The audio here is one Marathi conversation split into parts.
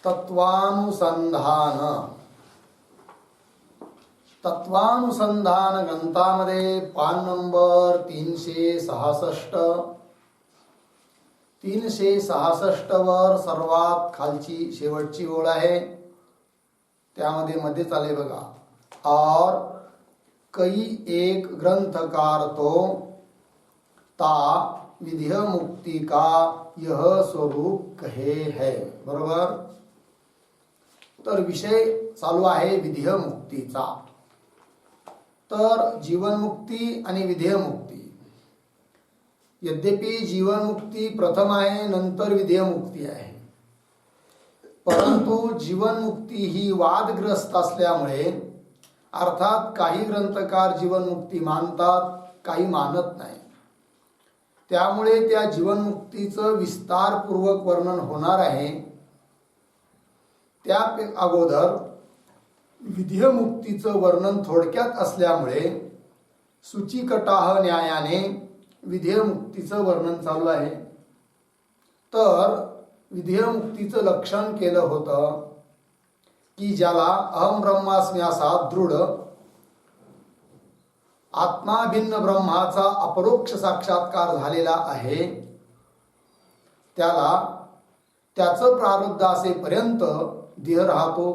तत्वानुसंधान ग्रंथामध्ये पान नंबर 366 वर सर्वात खालची शेवटची ओळ आहे. त्यामध्ये मध्ये चाले बघा, और कई एक ग्रंथकार तो ता विधेय मुक्ति का यह स्वरूप कहे है. बरोबर. तर विषय चालू आहे विधेय मुक्तीचा. तर जीवनमुक्ती आणि विधेय मुक्ती, यद्यपि जीवनमुक्ती प्रथम आहे, नंतर विधेय मुक्ती आहे, परंतु जीवनमुक्ती ही वादग्रस्त असल्यामुळे, अर्थात काही ग्रंथकार जीवनमुक्ती मानतात, काही मानत नाही. त्यामुळे त्या जीवनमुक्तीचं विस्तारपूर्वक वर्णन होणार आहे. त्या अगोदर विधेय मुक्तीचं वर्णन थोडक्यात असल्यामुळे सूचिकटाह न्यायाने विधेय मुक्तीचं वर्णन चालू आहे. तर विधेय मुक्तीचं लक्षण केलं होतं की ज्याला अहम ब्रह्मास्मी असा दृढ आत्माभिन्न ब्रह्माचा अपरोक्ष साक्षात्कार झालेला आहे, त्याला त्याचं प्रारब्ध असेपर्यंत देह राहतो.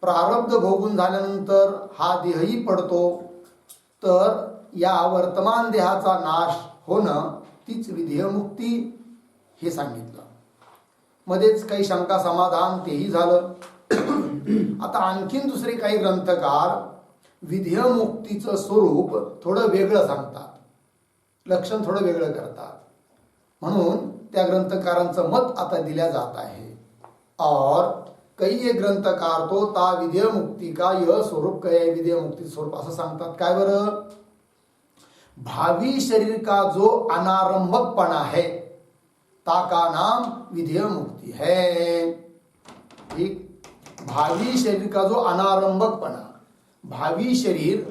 प्रारब्ध भोगून झाल्यानंतर हा देहही पडतो. तर या वर्तमान देहाचा नाश होणं तीच विधेय मुक्ती हे सांगितलं. मध्येच काही शंका समाधान तेही झालं. आता आणखीन दुसरे काही ग्रंथकार विधेय मुक्तीचं स्वरूप थोडं वेगळं सांगतात, लक्षण थोडं वेगळं करतात. म्हणून त्या ग्रंथकारांचं मत आता दिल्या जात आहे. और कई एक ग्रंथकार तो ता विधेय मुक्ती का यह स्वरूप कहे, विधेय मुक्ती स्वरूप असं सांगतात. काय बरं? भावी शरीर का जो अनारंभकपणा है ताका नाम विधेय मुक्ती है. ठीक. भावी शरीर का जो अनारंभकपणा, भावी शरीर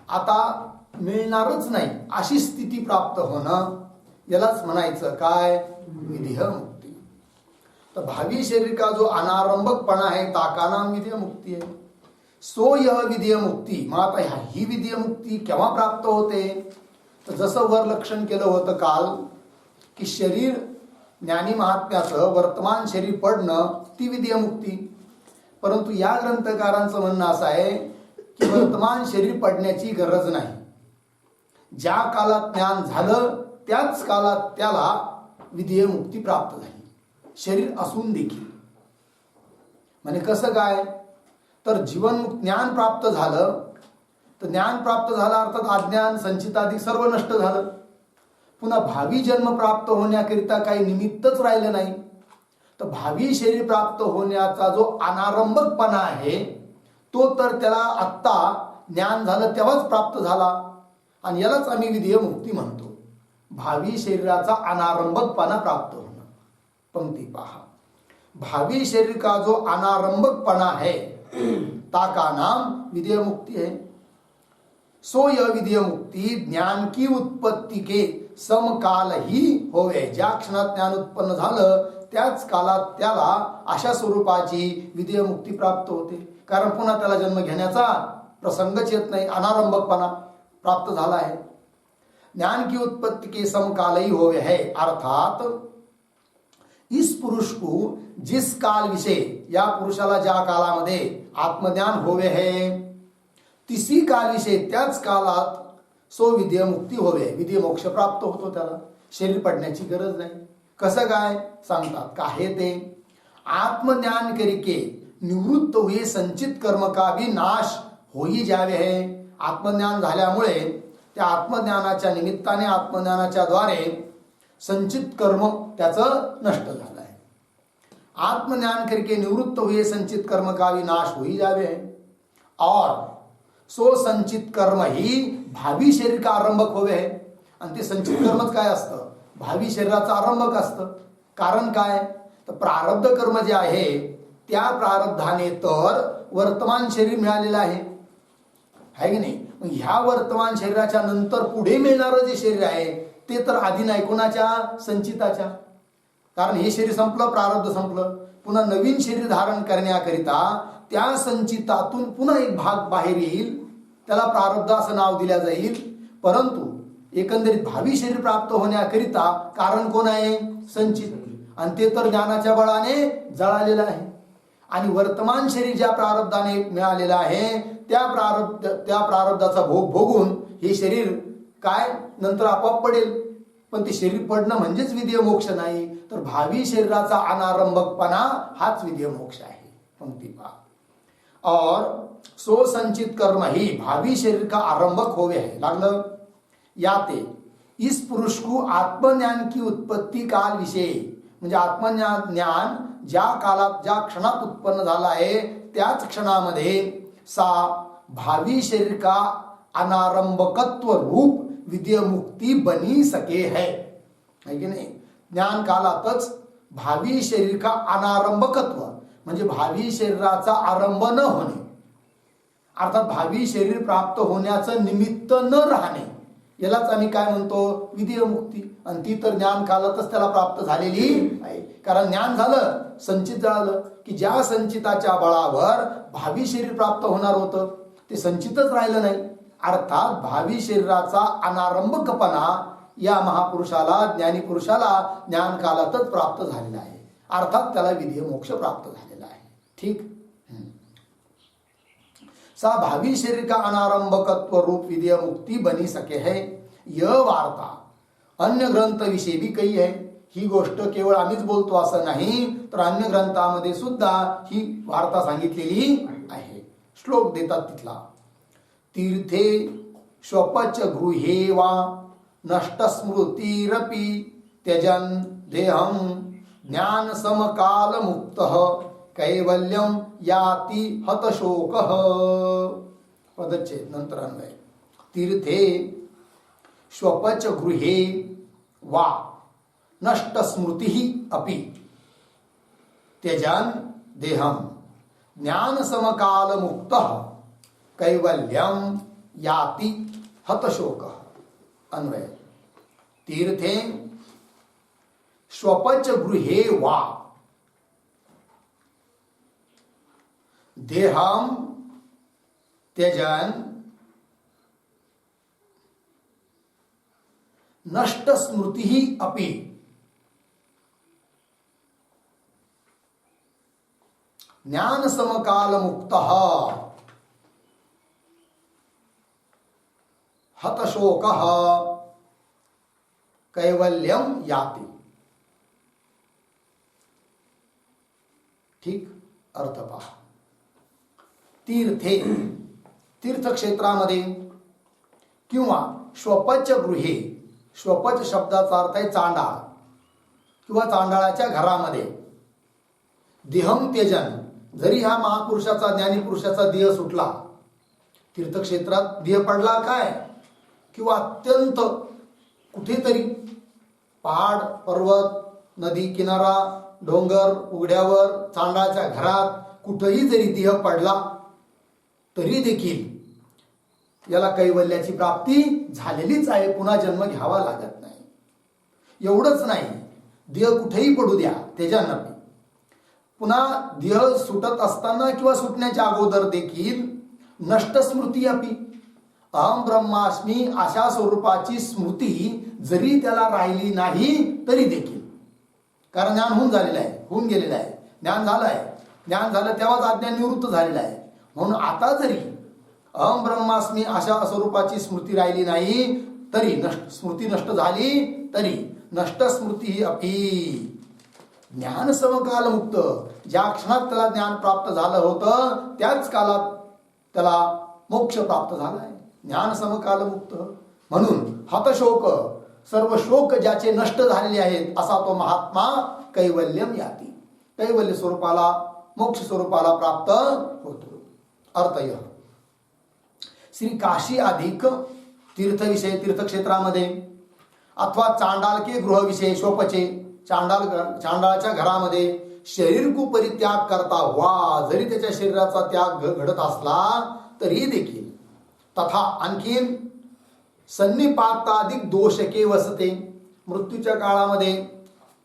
आता मिळणारच नाही अशी स्थिती प्राप्त होणं, यालाच म्हणायचं काय? विधेय मुक्ती. तर भावी शरीर का जो अनारंभकपणा है ताका नाम विधेय मुक्ती है. सो यह विधेय मुक्ती. मग आता ही विधेय मुक्ती केव्हा प्राप्त होते? तर जसं वर लक्षण केलं होतं काल की शरीर ज्ञानी महात्म्याचं वर्तमान शरीर पडणं ती विधेय मुक्ती. परंतु या ग्रंथकारांचं म्हणणं असं आहे की वर्तमान शरीर पडण्याची गरज नाही. ज्या कालात ज्ञान झालं त्याच कालात त्याला विधेय मुक्ती प्राप्त झाली, शरीर असून देखील. म्हणजे कसं काय? तर जीवन ज्ञान प्राप्त झालं, तर ज्ञान प्राप्त झालं अर्थात अज्ञान संचिताधिक सर्व नष्ट झालं. पुन्हा भावी जन्म प्राप्त होण्याकरिता काही निमित्तच राहिलं नाही. तर भावी शरीर प्राप्त होण्याचा जो अनारंभकपणा आहे तो तर त्याला आत्ता ज्ञान झालं तेव्हाच प्राप्त झाला, आणि यालाच आम्ही विधेय मुक्ती म्हणतो. भावी शरीराचा अनारंभकपणा प्राप्त होणं. पंक्ती पहा. भावी शरीर का जो अनारंभकपणा है ताका नाम विधेय मुक्ती है. सो यह विधेय मुक्ती ज्ञान की उत्पत्ती के समकाल ही होवे. ज्या क्षणात ज्ञान उत्पन्न झालं त्याच कालात त्याला अशा स्वरूपाची विधेय मुक्ती प्राप्त होते. कारण पुन्हा त्याला जन्म घेण्याचा प्रसंगच येत नाही, अनारंभकपणा प्राप्त झाला आहे. ज्ञान की उत्पत्ति के समकाल ही होवे है, अर्थात इस पुरुष को जिस काल विषय, या पुरुषाला ज्या कालामध्ये आत्मज्ञान होवे है तिसी काल विषय त्याच कालात सो विधेय मुक्ती होवे, विधेय मोक्ष प्राप्त होतो. त्याला शरीर पडण्याची गरज नाही. कसं काय सांगतात? काय ते? आत्मज्ञान करके निवृत्त हुए संचित कर्म का भी नाश होई जावे है. आत्मज्ञान झाल्यामुळे त्या आत्मज्ञानाच्या निमित्ताने, आत्मज्ञानाच्या द्वारे संचित कर्म त्याचं नष्ट झालं आहे. आत्मज्ञान करके निवृत्त हुए संचित कर्म का भी नाश होई जावे है. और सो संचित कर्म ही भावी शरीर का आरंभक होवे है. आणि ते संचित कर्मच काय असतं? भावी शरीराचं आरंभक असतं. कारण काय? तर प्रारब्ध कर्म जे आहे त्या प्रारब्धाने तर वर्तमान शरीर मिळालेलं आहे की नाही. मग ह्या वर्तमान शरीराच्या नंतर पुढे मिळणारं जे शरीर आहे ते तर आधी नाही, कोणाच्या? संचिताच्या. कारण हे शरीर संपलं, प्रारब्ध संपलं. पुन्हा नवीन शरीर धारण करण्याकरिता त्या संचितातून पुन्हा एक भाग बाहेर येईल, त्याला प्रारब्ध असं नाव दिल्या जाईल. परंतु एकंदरीत भावी शरीर प्राप्त होण्याकरिता कारण कोण आहे? संचित. आणि ते तर ज्ञानाच्या बळाने जळालेलं आहे. आणि वर्तमान शरीर ज्या प्रारब्धाने मिळालेलं आहे त्या प्रारब्धाचा भोग भोगून हे शरीर काय नंतर आपोआप पडेल. पण ते शरीर पडणं म्हणजेच विधेय मोक्ष नाही, तर भावी शरीराचा अनारंभकपणा हाच विधेय मोक्ष आहे. पंक्ति पहा. और सो संचित कर्म ही भावी शरीर का आरंभक होवे है. लागलं याते इस पुरुष को आत्मज्ञान की उत्पत्ति काल विषय, म्हणजे आत्मज्ञान ज्या कालात ज्या क्षणात उत्पन्न झाला आहे त्याच क्षणामध्ये सा भावी शरीर का अनारंभकत्व रूप विधेय मुक्ती बनी सके है की नाही. ज्ञान कालातच भावी शरीर का अनारंभकत्व म्हणजे भावी शरीराचा आरंभ न होणे, अर्थात भावी शरीर प्राप्त होण्याचं निमित्त न राहणे, यालाच आम्ही काय म्हणतो? विधेय मुक्ती. आणि ती तर ज्ञान कालातच त्याला प्राप्त झालेली आहे. कारण ज्ञान झालं, संचित झालं की ज्या संचिताच्या बळावर भावी शरीर प्राप्त होणार होतं ते संचितच राहिलं नाही. अर्थात भावी शरीराचा अनारंभकपणा या महापुरुषाला, ज्ञानी पुरुषाला ज्ञान कालातच प्राप्त झालेला आहे. अर्थात त्याला विधेय मोक्ष प्राप्त झालेला आहे. ठीक. सा भावी शरीर का अनारंभकत्व रूप विधेय मुक्ती बनी सके है. यह वार्ता अन्य ग्रंथ विषयी भी कही है. ही गोष्ट केवळ आम्हीच बोलतो असं नाही, तर अन्य ग्रंथामध्ये सुद्धा ही वार्ता सांगितलेली आहे. श्लोक देतात तिथला. तीर्थे स्वपच गृहे वा नष्ट स्मृतिरपि त्यजन देहम ज्ञान समकाल मुक्तः कैवल्यम याति हतशोकः. पदच्छेद नंतर अन्वय. तीर्थे स्वपच गृहे वा नष्ट स्मृति अपि त्यजन देहम ज्ञान समकाल मुक्तः कैवल्यम याति हतशोकः. अन्वय. तीर्थे स्वपच गृहे वा देहम त्यजन नष्ट स्मृति अपि ज्ञान समकाल मुक्तः हतशोकः कैवल्यम याति. ठीक. अर्थ पहा. तीर्थे तीर्थक्षेत्रामध्ये किंवा स्वपच गृहे, स्वपच शब्दाचा अर्थ आहे चांडाळ किंवा चांडाळाच्या घरामध्ये, देहम त्यजन, जरी हा महापुरुषाचा ज्ञानी पुरुषाचा देह सुटला, तीर्थक्षेत्रात देह पडला काय किंवा अत्यंत कुठेतरी पहाड पर्वत नदी किनारा डोंगर उघड्यावर चांडाळाच्या घरात कुठेही जरी देह पडला तरी देखील याला कैवल्याची प्राप्ती झालेलीच आहे. पुन्हा जन्म घ्यावा लागत नाही. एवढंच नाही, देह कुठेही पडू द्या त्याच्यानं पुन्हा देह सुटत असताना किंवा सुटण्याच्या अगोदर देखील नष्ट स्मृती अपि, अहम ब्रह्मास्मी अशा स्वरूपाची स्मृती जरी त्याला राहिली नाही तरी देखील, कारण ज्ञान होऊन झालेलं आहे, होऊन गेलेलं आहे, ज्ञान झालं आहे, ज्ञान झालं तेव्हाच अज्ञान निवृत्त झालेलं आहे. म्हणून आता जरी अहम ब्रह्मास्मी अशा स्वरूपाची स्मृती राहिली नाही तरी स्मृती नष्ट झाली तरी नष्ट स्मृती ही अपि ज्ञान समकाल मुक्त, ज्या क्षणात त्याला ज्ञान प्राप्त झालं होतं त्याच कालात त्याला मोक्ष प्राप्त झाला आहे. ज्ञान समकाल मुक्त. म्हणून हतशोक, सर्व शोक ज्याचे नष्ट झालेले आहेत असा तो महात्मा कैवल्यम याती, कैवल्य स्वरूपाला मोक्ष स्वरूपाला प्राप्त होतो. अर्थ यह. श्री काशी अधिक तीर्थविषय, तीर्थक्षेत्रामध्ये अथवा चांडाल के गृहविषय शोपचे, चांडाळाच्या घरामध्ये शरीर को परित्याग करता हुआ, जरी त्याच्या शरीराचा त्याग घडत असला तरी देखील तथा आणखीन सन्निपाताधिक दोष के वसते, मृत्यूच्या काळामध्ये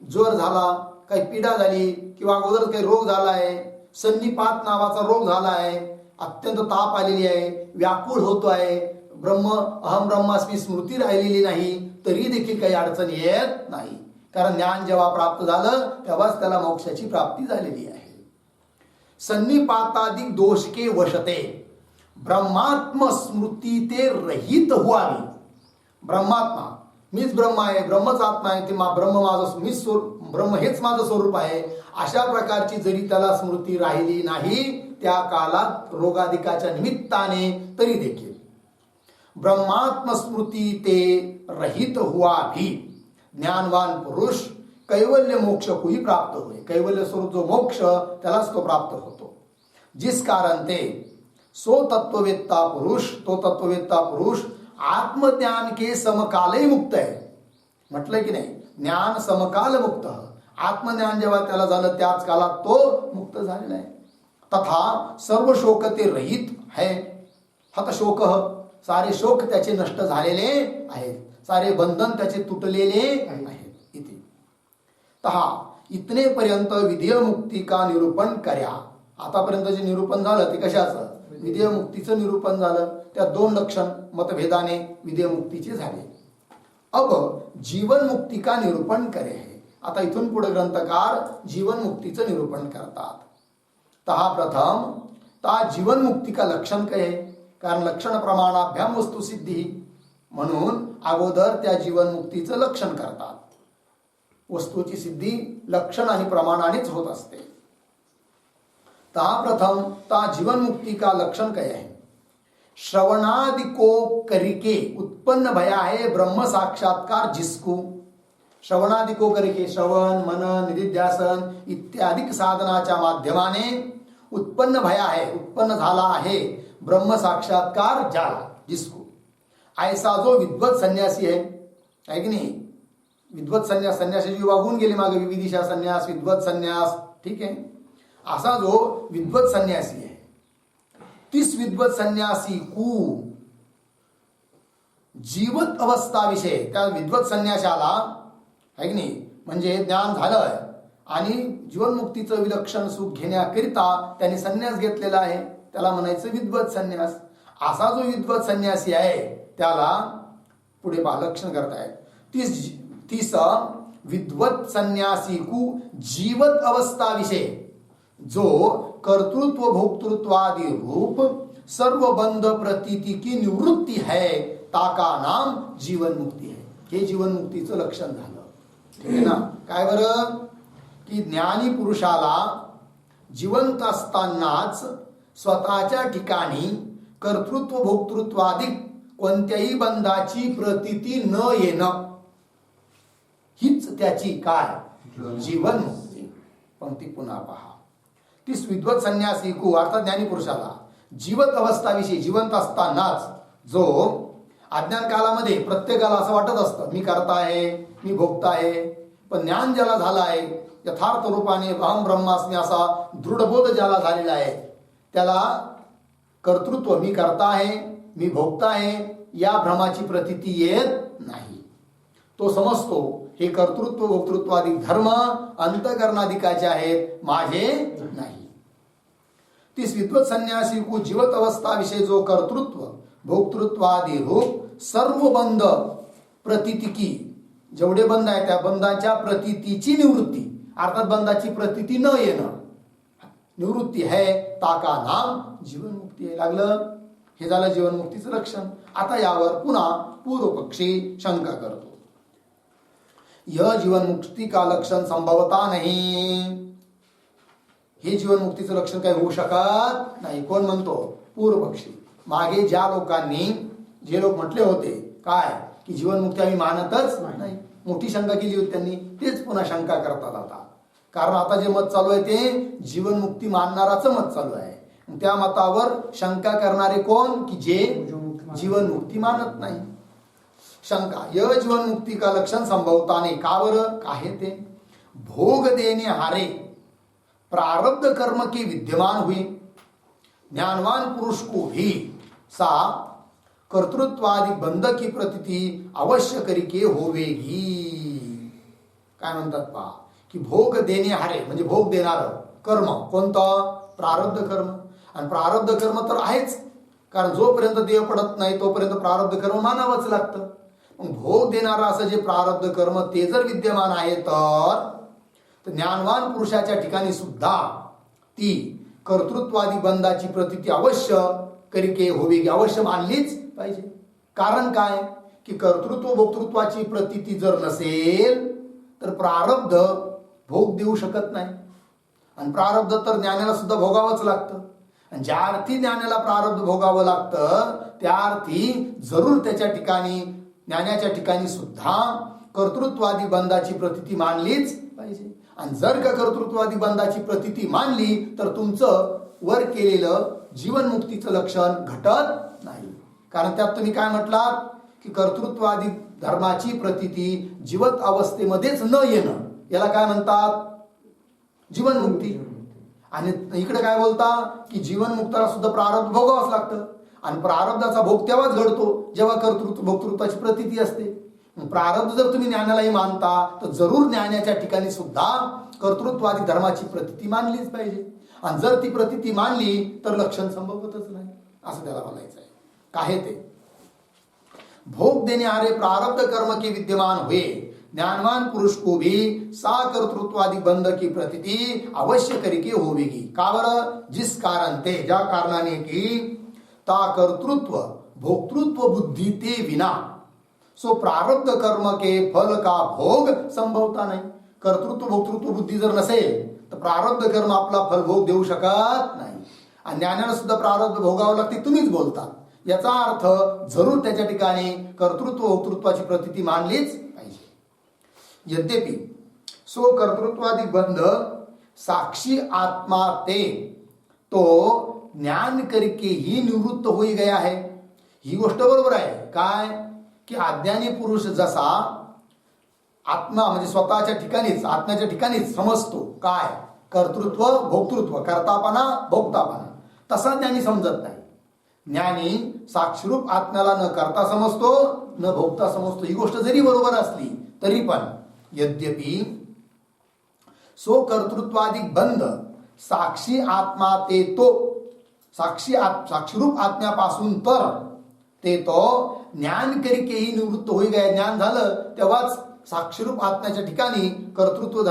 ज्वर झाला, काही पीडा झाली किंवा अगोदर काही रोग झाला आहे, सन्निपात नावाचा रोग झाला आहे, अत्यंत ताप आलेली आहे, व्याकुळ होतो आहे, अहम ब्रह्मास्मी स्मृती राहिलेली नाही, तरी देखील काही अडचण येत नाही. कारण ज्ञान जेव्हा प्राप्त झालं तेव्हाच त्याला मोक्षाची प्राप्ती झालेली आहे. सन्निपातादिक दोष के वशते ब्रह्मात्म स्मृती ते रहित व्हावी. ब्रह्मात्मा मीच ब्रह्म आहे, ब्रह्मच आत्मा आहे, ते ब्रह्म माझं मीच ब्रह्म हेच माझं स्वरूप आहे, अशा प्रकारची जरी त्याला स्मृती राहिली नाही त्या काळात रोगाधिकाच्या निमित्ताने, तरी देखील ब्रह्मात्म स्मृती ते रहित हुआ भी ज्ञानवान पुरुष कैवल्य मोक्ष कोई प्राप्त हुए. कैवल्य स्वरूप जो मोक्ष त्यालाच तो प्राप्त होतो. जिस कारण ते सो तत्ववेत्ता पुरुष, तो तत्ववेत्ता पुरुष आत्मज्ञान के समकालही मुक्त आहे. म्हटलं की नाही, ज्ञान समकाल मुक्त. आत्मज्ञान जेव्हा त्याला झालं त्याच काळात तो मुक्त झालेला आहे. तथा सर्व शोक ते रहित है. हतशोक, सारे शोक त्याचे नष्ट झालेले आहेत, सारे बंधन त्याचे तुटलेले आहेत. इथे तहा इतने पर्यंत विधेय मुक्ती का निरूपण कर्या. आतापर्यंत जे निरूपण झालं ते कशाचं? विधेय मुक्तीचं निरूपण झालं. त्या दोन लक्षण मतभेदाने विधेय मुक्तीचे झाले. अब जीवन मुक्ती का निरूपण करे है. आता इथून पुढे ग्रंथकार जीवन मुक्तीचं निरूपण करतात. तहा प्रथम ता जीवन मुक्ती का लक्षण काय आहे? कारण लक्षण प्रमाणाभ्याम वस्तू सिद्धी, म्हणून अगोदर त्या जीवन मुक्तीचं लक्षण करतात. वस्तूची सिद्धी लक्षण आणि प्रमाणानेच होत असते. ता प्रथम ता जीवन मुक्ती का लक्षण काय आहे? श्रवणादि को करके उत्पन्न भया है ब्रह्म साक्षात्कार जिसको. श्रवणादि को करके, श्रवण मनन निधिध्यासन इत्यादी साधनाच्या माध्यमाने उत्पन्न भया है, उत्पन्न झाला आहे ब्रह्म साक्षात्कार ज्याला, जिसको. ऐसा जो विद्वत संन्यासी आहे की नाही, विद्वत संन्यास, संन्यासाची वागून गेले मागे, विविदिशा संन्यास, विद्वत संन्यास, ठीक आहे. असा जो विद्वत संन्यासी आहे, तीस विद्वत संन्यासी को जीवत अवस्था विषय, त्या विद्वत संन्यासाला आहे की नाही, म्हणजे ज्ञान झालंय आणि जीवनमुक्तीचं विलक्षण सुख घेण्याकरिता त्याने संन्यास घेतलेला आहे, त्याला म्हणायचं विद्वत संन्यास. असा जो विद्वत संन्यासी आहे त्याला पुढे लक्षण करतायत. तीस विद्वत संन्यासी को जीवत अवस्था विषय जो कर्तृत्व भोक्तृत्वादि रूप सर्व बंध प्रतीति की निवृत्ती है, ताका नाम जीवन मुक्ती है. हे जीवन मुक्तीचं लक्षण झालं. ठीक आहे ना. काय बरं की ज्ञानी पुरुषाला जिवंत असतानाच स्वतःच्या ठिकाणी कर्तृत्व भोक्तृत्वादी कोणत्याही बंधाची प्रतीती न येणं, हीच त्याची काय जीवन मुक्ती. पंक्ती पुन्हा पहा. तीस विद्वत संन्यासी को अर्थात ज्ञानी पुरुषाला जीवत अवस्थाविषयी, जिवंत असतानाच, जो अज्ञान कालामध्ये प्रत्येकाला असं वाटत असतं मी करता आहे, मी भोगता आहे, पण ज्ञान ज्याला झालं आहे यथार्थ रूपाने अहम ब्रह्मास्मी असा दृढबोध ज्याला झालेला आहे, त्याला कर्तृत्व मी करता आहे, मी भोगता आहे या भ्रमाची प्रतीती येत नाही. तो समजतो हे कर्तृत्व भोक्तृत्वादी धर्म अंतकरणाधिकाचे आहेत, माझे नाही. तीस विद्वत संन्यासी को जीवत अवस्था विषय जो कर्तृत्व भोक्तृत्वादी रूप सर्व बंध प्रतीती की, जेवढे बंध आहे त्या बंधाच्या प्रतीतीची निवृत्ती, अर्थात बंधाची प्रतीती न येणं, निवृत्ती है, ताका नाम जीवन मुक्ती आहे. लागलं. हे झालं जीवन मुक्तीचं लक्षण. आता यावर पुन्हा पूर्व पक्षी शंका करतो. यह जीवन मुक्ती का लक्षण संभवता नाही. हे जीवन मुक्तीचं लक्षण काही होऊ शकत नाही. कोण म्हणतो? पूर्व पक्षी. मागे ज्या लोकांनी, जे लोक म्हटले होते काय की जीवनमुक्ती आम्ही मानतच नाही, मोठी शंका केली होती त्यांनी, तेच पुन्हा शंका करतात आता. कारण आता जे मत चालू आहे ते जीवनमुक्ती मानणाराचं मत चालू आहे. त्या मतावर शंका करणारे कोण? की जे जीवनमुक्ती मानत नाही. शंका य जीवनमुक्ती का लक्षण संभवता नाही. का बरं? काय ते भोग देने हारे प्रारब्ध कर्म के विद्यमान हुए ज्ञानवान पुरुष को भी सा कर्तृत्वादि बंध की प्रतीति अवश्य करके होवेगी. काय म्हणतात पहा, की भोग देणारे म्हणजे भोग देणारं कर्म कोणतं? प्रारब्ध कर्म. आणि प्रारब्ध कर्म तर आहेच, कारण जोपर्यंत देह पडत नाही तोपर्यंत प्रारब्ध कर्म मानावंच लागतं. मग भोग देणारं असं जे प्रारब्ध कर्म ते जर विद्यमान आहे तर ज्ञानवान पुरुषाच्या ठिकाणी सुद्धा ती कर्तृत्वादी बंधाची प्रतीती अवश्य करिके होवी, अवश्य मानलीच पाहिजे. कारण काय, की कर्तृत्व भोक्तृत्वाची प्रतीती जर नसेल तर प्रारब्ध भोग देऊ शकत नाही. आणि प्रारब्ध तर ज्ञानाला सुद्धा भोगावंच लागतं. आणि ज्या अर्थी ज्ञानाला प्रारब्ध भोगावं लागतं त्या अर्थी जरूर त्याच्या ठिकाणी ज्ञानाच्या ठिकाणी सुद्धा कर्तृत्वादी बंधाची प्रतीती मानलीच पाहिजे. आणि जर का कर्तृत्वादी बंधाची प्रतीती मानली तर तुमचं वर केलेलं जीवनमुक्तीचं लक्षण घटत नाही. कारण त्यात तुम्ही काय म्हटलात, की कर्तृत्वादी धर्माची प्रतीती जीवत अवस्थेमध्येच न येणं याला काय म्हणतात? जीवनमुक्ती. आणि इकडे काय बोलता, की जीवनमुक्ताला सुद्धा प्रारब्ध भोगावंच लागतं. आणि प्रारब्धाचा भोग तेव्हाच घडतो जेव्हा कर्तृत्व भोक्तृत्वाची प्रतीती असते. प्रारब्ध जर तुम्ही ज्ञानालाही मानता तर जरूर ज्ञानाच्या ठिकाणी सुद्धा कर्तृत्वादी धर्माची प्रतीती मानलीच पाहिजे. आणि जर ती प्रतीती मानली तर लक्षण संभवतच नाही, असं त्याला म्हणायचं आहे. काय ते भोग देणारे प्रारब्ध कर्म के विद्यमान हुए, ज्ञानवान पुरुष को भी सा कर्तृत्वादी बंध की प्रतीति अवश्य करके होवेगी. का बरं? जिस कारण ते, ज्या कारणाने की ता कर्तृत्व भोक्तृत्व बुद्धी ते विना सो प्रारब्ध कर्म के फल का भोग संभवता नाही. कर्तृत्व भोक्तृत्व बुद्धी जर नसेल तर प्रारब्ध कर्म आपला फल भोग देऊ शकत नाही. आणि ज्ञानाला सुद्धा प्रारब्ध भोगावं लागते, तुम्हीच बोलता. याचा अर्थ जरूर त्याच्या ठिकाणी कर्तृत्व भोक्तृत्वाची प्रतीती मानलीच पाहिजे. यद्यपि सो कर्तृत्वादी बंध साक्षी आत्मा ते तो ज्ञान करके ही निवृत्त होई गया है. ही गोष्ट बरोबर आहे. काय, की अज्ञानी पुरुष जसा आत्मा म्हणजे स्वतःच्या ठिकाणीच आत्म्याच्या ठिकाणीच समजतो काय, कर्तृत्व भोक्तृत्व, करतापणा भोगतापणा, तसा ज्ञानी समजत नाही. ज्ञानी साक्षीरूप आत्म्याला न करता समजतो न भोगता समजतो. ही गोष्ट जरी बरोबर असली तरी पण यद्यपि सो कर्तृत्वादिक बंध साक्षी आत्मा ते तो साक्षीरूप आत्म्यापासून तर ते तो ज्ञान करिकेही निवृत्त होई गया. ज्ञान झालं तेव्हाच साक्षीरूप आत्म्याच्या ठिकाणी कर्तृत्व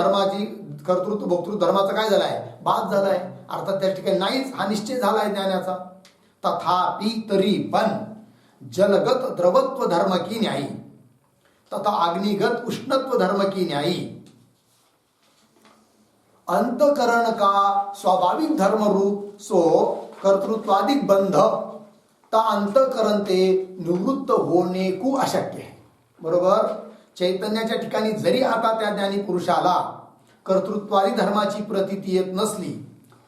भोक्तृत्व धर्माचा काय झालाय, बाद झालाय. अर्थात त्या ठिकाणी नाहीच हा निश्चय झालाय ज्ञानाचा. तथापि तरी पण जलगत द्रवत्व धर्म की न्यायी तथा अग्निगत उष्णत्व धर्म की न्यायी अंतकरण का स्वाभाविक धर्म रूप सो कर्तृत्वादिक बंध ता अंतकरण ते निवृत्त होणे को अशक्य है. बरोबर. चैतन्याच्या ठिकाणी जरी आता त्या ज्ञानी पुरुषाला कर्तृत्वादी धर्माची प्रतीती येत नसली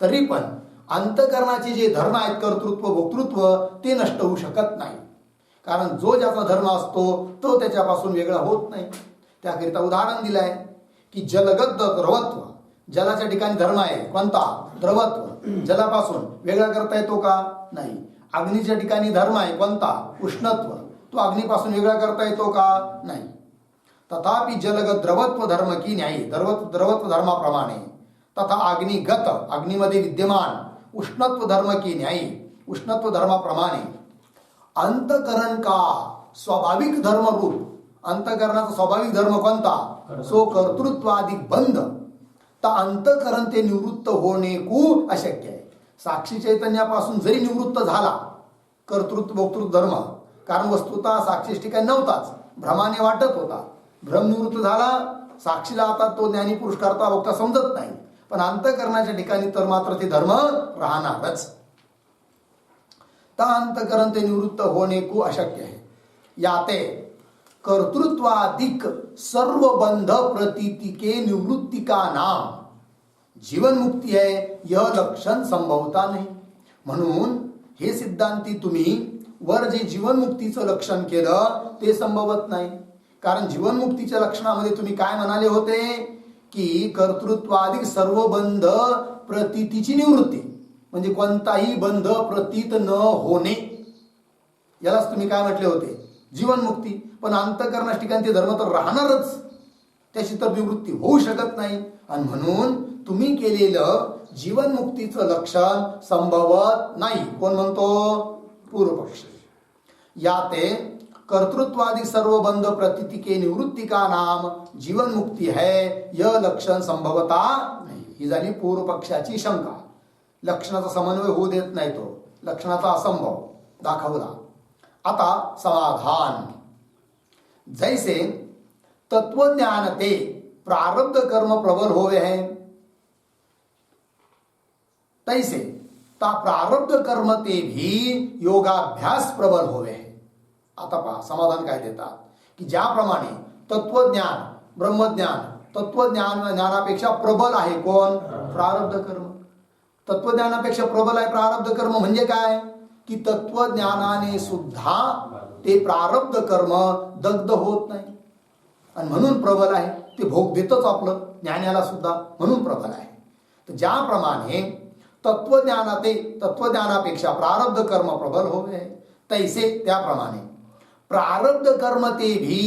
तरी पण अंतकरणाचे जे धर्म आहेत कर्तृत्व भोक्तृत्व ते नष्ट होऊ शकत नाही. कारण जो ज्याचा धर्म असतो तो त्याच्यापासून वेगळा होत नाही. त्याकरिता उदाहरण दिलं आहे की जलगत द्रवत्व, जलाच्या ठिकाणी धर्म आहे कोणता, द्रवत्व, जलापासून वेगळा करता येतो का, नाही. अग्नीच्या ठिकाणी धर्म आहे कोणता, उष्णत्व, तो अग्नीपासून वेगळा करता येतो का, नाही. तथापि जलगत द्रवत्व धर्म की न्यायी द्रवत्व धर्माप्रमाणे तथा अग्निगत अग्निमध्ये विद्यमान उष्णत्व धर्म की न्यायी उष्णत्व धर्माप्रमाणे अंतकरण का स्वाभाविक धर्म रूप, अंतकरणाचा स्वाभाविक धर्म कोणता, सो कर्तृत्वादिक बंध ता अंतकरण ते निवृत्त होणे खूप अशक्य आहे. साक्षी चैतन्यापासून जरी निवृत्त झाला कर्तृत्व भोक्तृत्व धर्म, कारण वस्तुतः साक्षी ठिकाणी नव्हताच, भ्रमाने वाटत होता, भ्रम निवृत्त झाला, साक्षीला आता तो ज्ञानी पुरुष करता भोगता समजत नाही, पण अंतकरणाच्या ठिकाणी तर मात्र ते धर्म राहणारच. ता अंतकरण ते निवृत्त होणे खूप अशक्य आहे. याते कर्तृत्वादिक सर्व बंध प्रतीति के निवृत्ति का नाम जीवन मुक्ती है, यह लक्षण संभवता नाही. म्हणून हे सिद्धांती तुम्ही वर जे जीवनमुक्तीचं लक्षण केलं ते संभवत नाही. कारण जीवनमुक्तीच्या लक्षणामध्ये तुम्ही काय म्हणाले होते की कर्तृत्वादिक सर्व बंध प्रतीतीची निवृत्ती, म्हणजे कोणताही बंध प्रतीत न होणे, यालाच तुम्ही काय म्हटले होते, जीवनमुक्ती. पण अंतकरणाच्या ठिकाणी ते धर्म तर राहणारच. त्याची तर निवृत्ती होऊ शकत नाही. आणि म्हणून तुम्ही केलेलं जीवनमुक्तीचं लक्षण संभवत नाही. कोण म्हणतो? पूर्व पक्ष. या ते कर्तृत्वादि सर्व बंध प्रतीति के निवृत्ति का नाम जीवन मुक्ती है, यह लक्षण संभवता नाही. ही झाली पूर्व पक्षाची शंका. लक्षणाचा समन्वय होऊ देत नाही तो, लक्षणाचा असंभव दाखवला. आता समाधान. जैसे तत्वज्ञान ते प्रारब्ध कर्म प्रबल होवे हैं, तैसे ता प्रारब्ध कर्म ते भी योगाभ्यास प्रबल होवे हैं. आता पहा समाधान काय देतात की ज्याप्रमाणे तत्वज्ञान ब्रह्मज्ञान ज्ञानापेक्षा प्रबल आहे कोण? प्रारब्ध कर्म. तत्वज्ञानापेक्षा प्रबल आहे प्रारब्ध कर्म. म्हणजे काय की तत्वज्ञानाने सुद्धा ते प्रारब्ध कर्म दग्ध होत नाही आणि म्हणून प्रबल आहे. ते भोग देतच आपलं ज्ञानाला सुद्धा, म्हणून प्रबल आहे. तर ज्याप्रमाणे तत्वज्ञानापेक्षा प्रारब्ध कर्म प्रबल होवे, तैसे त्याप्रमाणे प्रारब्ध कर्म ते भी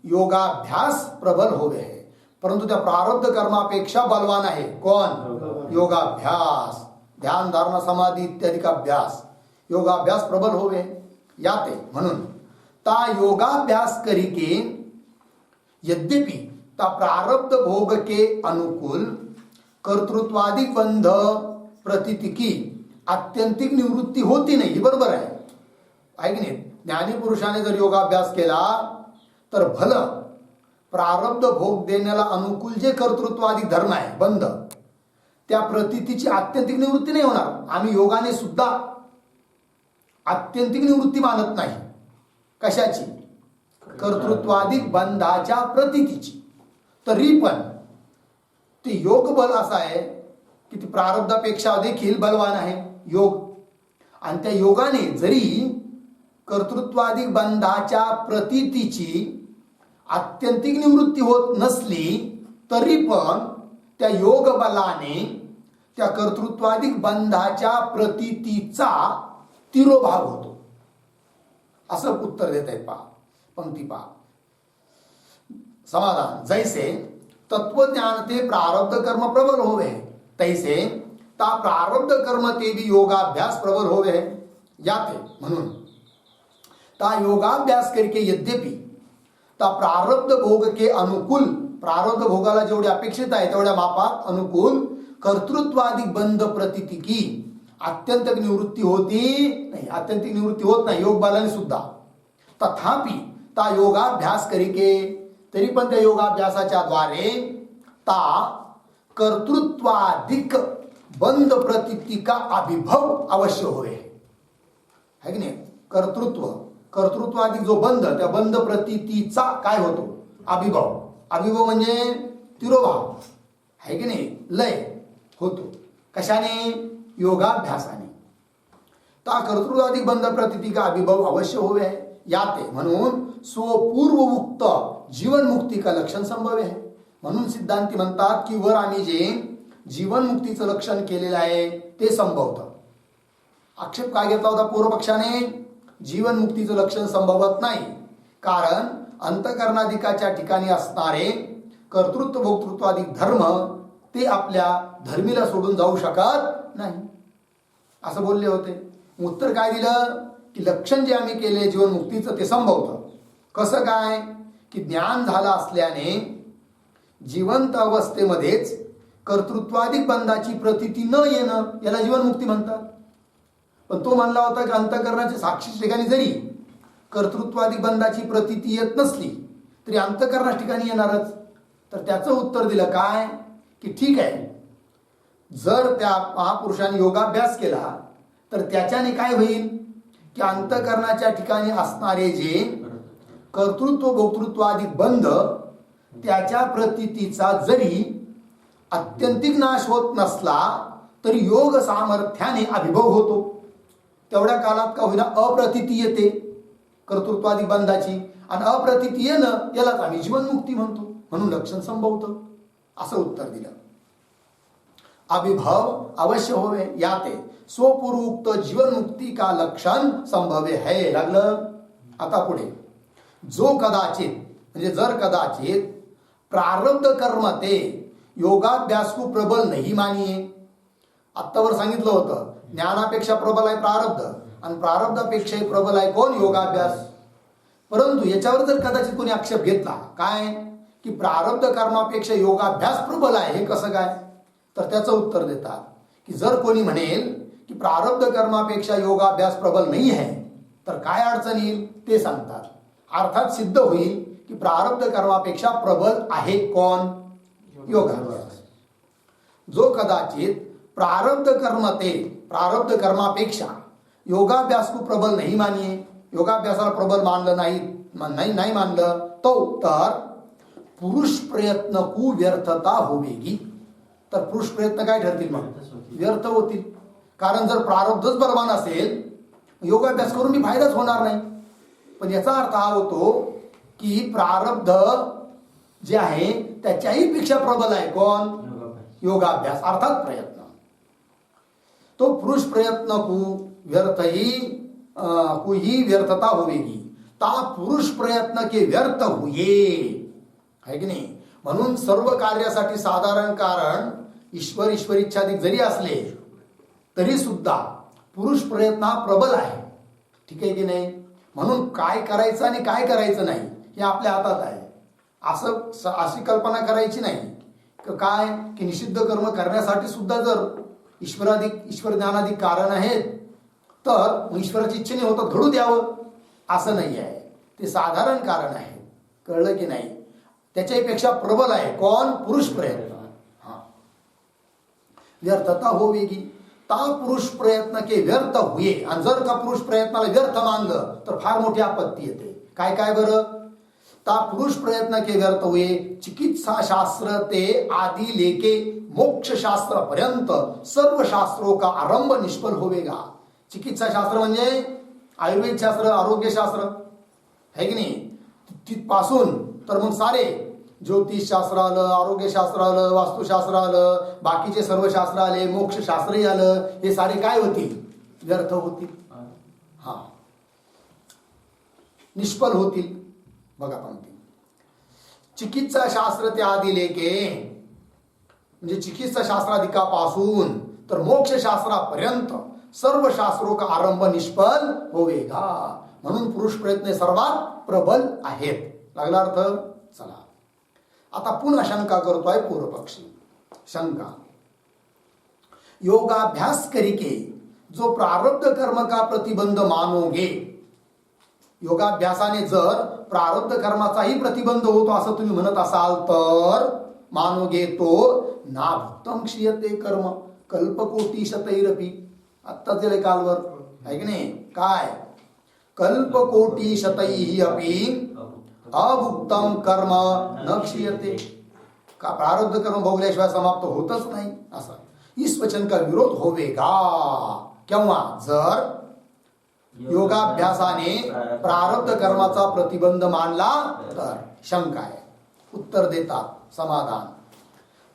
योगाभ्यास प्रबल होवे है. परंतु त्या प्रारब्ध कर्मापेक्षा बलवान आहे कोण? योगाभ्यास. ध्यान धारणा समाधी इत्यादी का अभ्यास, योगाभ्यास प्रबल होवे याते. म्हणून ता योगाभ्यास करिके यद्यपि ता प्रारब्ध भोग के अनुकूल कर्तृत्वादी बंध प्रतीति की आत्यंतिक निवृत्ती होती नाही. बरोबर आहे की नाही? ज्ञानी पुरुषाने जर योगाभ्यास केला तर भल प्रारब्ध भोग देण्याला अनुकूल जे कर्तृत्वादी धर्म आहे बंध, त्या प्रतीतीची आत्यंतिक निवृत्ती नाही होणार. आम्ही योगाने सुद्धा आत्यंतिक निवृत्ती मानत नाही. कशाची? कर्तृत्वादिक बंधाच्या प्रतीतीची. तरी पण ते योग बल असं आहे की ती प्रारब्धापेक्षा देखील बलवान आहे योग. आणि त्या योगाने जरी कर्तृत्वादिक बंधाच्या प्रतीतीची आत्यंतिक निवृत्ती होत नसली तरी पण त्या योग बलाने त्या कर्तृत्वादिक बंधाच्या प्रतीतीचा तिरोभाव होतो. असं उत्तर देत आहेत. पहा पंक्ती पहा. समाधान. जैसे तत्वज्ञान ते प्रारब्ध कर्म प्रबल होवे, तैसे ता प्रारब्ध कर्म ते भी योगाभ्यास प्रबल होवे याते. म्हणून ता योगाभ्यास करके यद्यपि ता प्रारब्ध भोग के अनुकूल, प्रारब्ध भोगाला जेवढे अपेक्षित आहे तेवढ्या मापात अनुकूल कर्तृत्वादिक बंध प्रतीती की आत्यंतिक निवृत्ती होती नाही, आत्यंतिक निवृत्ती होत नाही योग बलाने सुद्धा. तथापि ता योगाभ्यास करिके, तरी पण त्या योगाभ्यासाच्या द्वारे ता कर्तृत्वादिक बंध प्रतीती का अभिभव अवश्य होय है की नाही? कर्तृत्वादिक जो बंध, त्या बंध प्रतीतीचा काय होतो? अभिभव. अभिभव म्हणजे तिरोभाव है की नाही? लय होतो. कशाने? योगाभ्यासाने. ता कर्तृत्वादिक बंध प्रतीती का अभिभव अवश्य होवे याते. म्हणून स्वपूर्वमुक्त जीवनमुक्ती का लक्षण संभव आहे. म्हणून सिद्धांती म्हणतात की वर आम्ही जे जीवनमुक्तीचं लक्षण केलेलं आहे ते संभवतं. आक्षेप काय घेतला होता पूर्वपक्षाने? जीवनमुक्तीचं लक्षण संभवत नाही, कारण अंतकरणाधिकाच्या ठिकाणी असणारे कर्तृत्व भोक्तृत्वादिक धर्म ते आपल्या धर्मीला सोडून जाऊ शकत नाही असं बोलले होते. उत्तर काय दिलं की लक्षण जे आम्ही केले जीवनमुक्तीचं ते संभवतं. कसं काय? की ज्ञान झालं असल्याने जिवंत अवस्थेमध्येच कर्तृत्वादिक बंधाची प्रतीती न येणं याला जीवनमुक्ती म्हणतात. पण तो म्हणला होता की अंतःकरणाच्या साक्षी ठिकाणी जरी कर्तृत्वादिक बंधाची प्रतीती येत नसली तरी अंतःकरणाच्या ठिकाणी येणारच. तर त्याचं उत्तर दिलं काय की ठीक आहे, जर त्या महापुरुषाने योगाभ्यास केला तर त्याच्याने काय होईल की अंतःकरणाच्या ठिकाणी असणारे जे कर्तृत्व भोक्तृत्वादिक बंध त्याच्या प्रतीतीचा जरी आत्यंतिक नाश होत नसला तरी योग सामर्थ्याने अभिभव होतो. तेवढ्या कालात का होईना अप्रतीती येते कर्तृत्वादिक बंधाची, आणि अप्रतीती येणं यालाच आम्ही जीवनमुक्ती म्हणतो. म्हणून लक्षण संभवतं असं उत्तर दिलं. अभिभव अवश्य होवे याते स्वपूर्वोक्त जीवनमुक्ती का लक्षण संभवे है. लागलं. आता पुढे. जो कदाचित म्हणजे जर कदाचित प्रारब्ध कर्म ते योगाभ्यास को प्रबल नाही मानिये. आत्तावर सांगितलं होतं ज्ञानापेक्षा प्रबल आहे प्रारब्ध आणि प्रारब्धापेक्षा प्रबल आहे कोण? योगाभ्यास. परंतु याच्यावर जर कदाचित कोणी आक्षेप घेतला काय की प्रारब्ध कर्मापेक्षा योगाभ्यास प्रबल आहे, हे कसं काय? तर त्याचं उत्तर देतात की जर कोणी म्हणेल की प्रारब्ध कर्मापेक्षा योगाभ्यास प्रबल नाही आहे तर काय अडचण येईल ते सांगतात. अर्थात सिद्ध होईल की प्रारब्ध कर्मापेक्षा प्रबल आहे कोण? योगाभ्यास. जो कदाचित प्रारब्ध कर्म ते प्रारब्ध कर्मापेक्षा योगाभ्यास को प्रबल नहीं मानिए, योगाभ्यासाला प्रबल मानलं नाही मानलं तो तर पुरुष प्रयत्न को व्यर्थता होवेगी. तर पुरुष प्रयत्न काय ठरतील? मग व्यर्थ होतील. कारण जर प्रारब्धच बलवान असेल योगाभ्यास करून मी फायदाच होणार नाही. पण याचा अर्थ हा होतो की प्रारब्ध जे आहे त्याच्याही पेक्षा प्रबल आहे कोण? योगाभ्यास अर्थात प्रयत्न. तो पुरुष प्रयत्न को ही व्यर्थता होवेगी. ता पुरुष प्रयत्न के व्यर्थ हुए, है की नाही? म्हणून सर्व कार्यासाठी साधारण कारण ईश्वर इच्छाधिक जरी असले तरी सुद्धा पुरुष प्रयत्न हा प्रबल आहे. ठीक आहे की नाही? म्हणून काय करायचं आणि काय करायचं नाही हे आपल्या हातात आहे. अशी कल्पना करायची नाही काय की निषिद्ध कर्म करण्यासाठी सुद्धा जर ईश्वर ज्ञानाधिक कारण आहेत तर ईश्वराची इच्छेने होतं घडू द्यावं असं नाही आहे. ते साधारण कारण आहे. कळलं की नाही? त्याच्यापेक्षा प्रबल आहे कोण? पुरुष प्रयत्न. व्यर्थता होवेगी. ता पुरुष प्रयत्न के व्यर्थ हुए. आणि जर का पुरुष प्रयत्नाला व्यर्थ मानलं तर फार मोठी आपत्ती येते. काय काय बरं? ता पुरुष प्रयत्न के व्यर्थ हुए चिकित्सा शास्त्र ते आदि लेके मोक्ष शास्त्र पर्यंत सर्व शास्त्रों का आरंभ निष्फल होवेगा. चिकित्सा शास्त्र म्हणजे आयुर्वेद शास्त्र, आरोग्य शास्त्र है की नाही? तिथपासून तर मग सारे ज्योतिष शास्त्र आलं, आरोग्य शास्त्र आलं, वास्तुशास्त्र आलं, बाकीचे सर्व शास्त्र आले, मोक्ष शास्त्रही आलं. हे सारे काय होतील? व्यर्थ होतील. हा, निष्फल होतील. बघा पंक्ती. चिकित्सा शास्त्र ते आदि लेके म्हणजे चिकित्सा शास्त्राधिकापासून तर मोक्ष शास्त्रापर्यंत सर्व शास्त्रों का आरंभ निष्फल होवेगा. म्हणून पुरुष प्रयत्न सर्वात प्रबल आहेत. लागला अर्थ? चला आता पुन्हा शंका करतोय पूर्वपक्षी. शंका. योगाभ्यास करिके जो प्रारब्ध कर्म का प्रतिबंध मानोगे, योगाभ्यासाने जर प्रारब्ध कर्माचाही प्रतिबंध होतो असं तुम्ही म्हणत असाल तर मानोगे तो नाभुक्तम क्षीयते कर्म कल्पकोटी शतैरपी. आत्ताच दिले कालवर आहे की नाही? काय? कल्पकोटी शतैहि अपि अभुक्तम कर्म न क्षीयते. का प्रारब्ध कर्म भोगल्याशिवाय समाप्त होतच नाही असं. इस वचन का विरोध होवेगा केव्हा? जर योगाभ्यासाने प्रारब्ध कर्माचा प्रतिबंध मानला तर. शंका आहे. उत्तर देतात समाधान.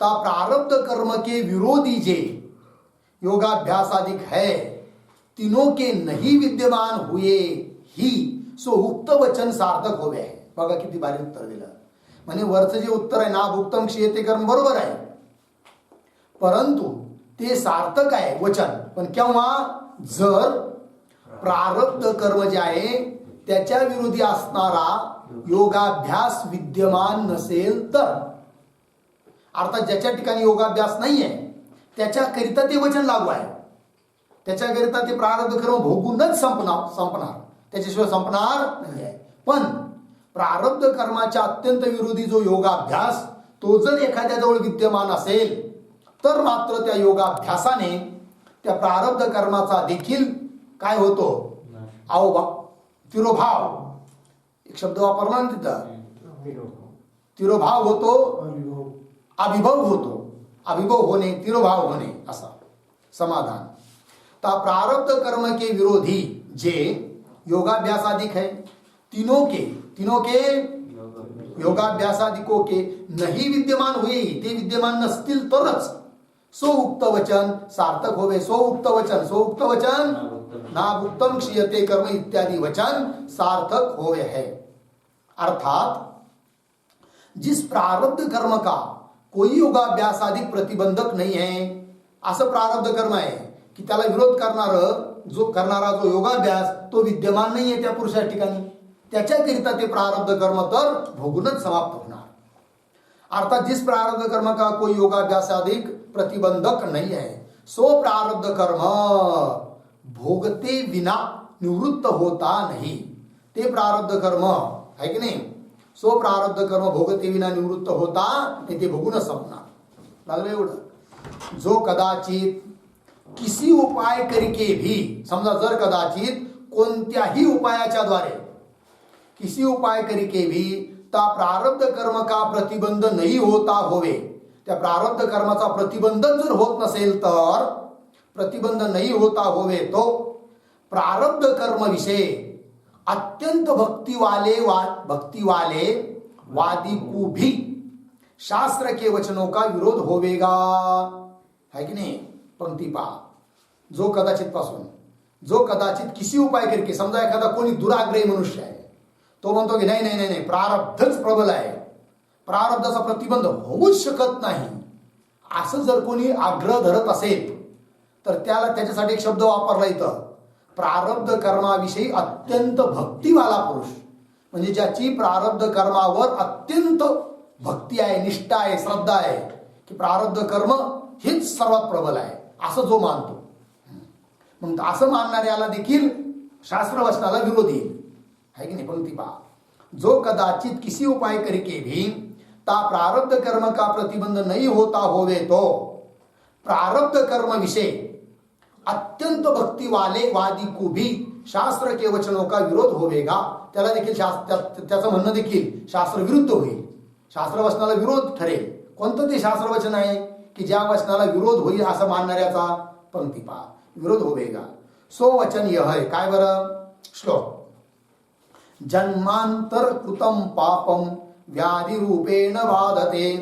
ता प्रारब्ध कर्म के विरोधी जे योगाभ्यासाधिक है तीनों के नहीं विद्यमान हुए ही सो उक्त वचन सार्थक होवे आहे. बघा किती भारी उत्तर दिलं. म्हणजे वरचं जे उत्तर आहे ना भुक्तम क्षीयते कर्म बरोबर आहे परंतु ते सार्थक आहे वचन. पण केव्हा? जर प्रारब्ध कर्म जे आहे त्याच्या विरोधी असणारा योगाभ्यास विद्यमान नसेल तर. अर्थात ज्याच्या ठिकाणी योगाभ्यास नाहीये त्याच्याकरिता ते वचन लागू आहे. त्याच्याकरिता ते प्रारब्ध कर्म भोगूनच संपणार त्याच्याशिवाय संपणार नाही आहे. पण प्रारब्ध कर्माच्या अत्यंत विरोधी जो योगाभ्यास तो जर एखाद्याजवळ विद्यमान असेल तर मात्र त्या योगाभ्यासाने त्या प्रारब्ध कर्माचा देखील काय होतो? तिरोभाव. एक शब्द वापरला ना तिथं. तिरोभाव होतो, अभिभव होतो. अभिभव होणे, तिरोभाव होणे असा. समाधान. ता प्रारब्ध कर्म के विरोधी जे योगाभ्यासाधिक है तीनों के योगाभ्यासाधिकों के नहीं विद्यमान हुए ते विद्यमान नसतील तरच सो उक्त वचन सार्थक होवे. सो उक्त वचन ना भुक्तम क्षीयते कर्म इत्यादि वचन सार्थक होवे है. अर्थात जिस प्रारब्ध कर्म का कोई योगाभ्यास अधिक प्रतिबंधक नाही आहे, असं प्रारब्ध कर्म आहे की त्याला विरोध करणारा जो योगाभ्यास तो विद्यमान नाही आहे त्या पुरुषा ठिकाणी, त्याच्याकरिता ते प्रारब्ध कर्म तर भोगूनच समाप्त होणार. अर्थात जिस प्रारब्ध कर्म का कोई योगाभ्यास अधिक प्रतिबंधक नहीं है, सो प्रारब्ध कर्म भोगते विना निवृत्त होता नहीं. ते प्रारब्ध कर्म आहे की नाही, सो प्रारब्ध कर्म भोगते विना निवृत्त होता नाही, ते भोगूनच संपणार. लागलं एवढं. जो कदाचित किसी उपाय करके भी, समजा जर कदाचित कोणत्याही उपायाच्या द्वारे, किसी उपाय करके भी त्या प्रारब्ध कर्म का प्रतिबंध नहीं होता होवे, त्या प्रारब्ध कर्माचा प्रतिबंध जर होत नसेल तर, प्रतिबंध नहीं होता होवे तो प्रारब्ध कर्म विषय अत्यंत भक्ति वाले वादी को भी शास्त्र के वचनों का विरोध होवेगा. है की नाही. पंक्ती पहा. जो कदाचित किसी उपाय करके, समजा एखादा कोणी दुराग्रही मनुष्य आहे, तो म्हणतो की नाही नाही नाही प्रारब्धच प्रबल आहे, प्रारब्धाचा प्रतिबंध होऊच शकत नाही, असं जर कोणी आग्रह धरत असेल तर त्याला त्याच्यासाठी एक शब्द वापरला इथं, प्रारब्ध कर्माविषयी अत्यंत भक्तिवाला पुरुष, म्हणजे ज्याची प्रारब्ध कर्मावर अत्यंत भक्ती आहे, निष्ठा आहे, श्रद्धा आहे, की प्रारब्ध कर्म हेच सर्वात प्रबल आहे, असं जो मानतो. मग असं मानणाऱ्याला देखील शास्त्रवचनाला विरोध येईल. है कि नहीं. पंक्ति पहा. जो कदाचित किसी उपाय करके भी ता प्रारब्ध कर्म का प्रतिबंध नहीं होता होवे तो प्रारब्ध कर्म विषय अत्यंत भक्ति वाले वादी को भी शास्त्र के वचनों का विरोध होवेगा. त्याला देखील त्याचं म्हणणं देखील शास्त्र विरुद्ध होईल, शास्त्र वचनाला विरोध ठरेल. कोणतं ते शास्त्र वचन आहे की ज्या वचनाला विरोध होईल असं मानणाऱ्याचा. पंक्ती पहा. विरोध होवेगा. सो वचन यह है. काय बरं. श्लोक. जन्मांतर कृतम पापम व्याधि रूपेण बाधते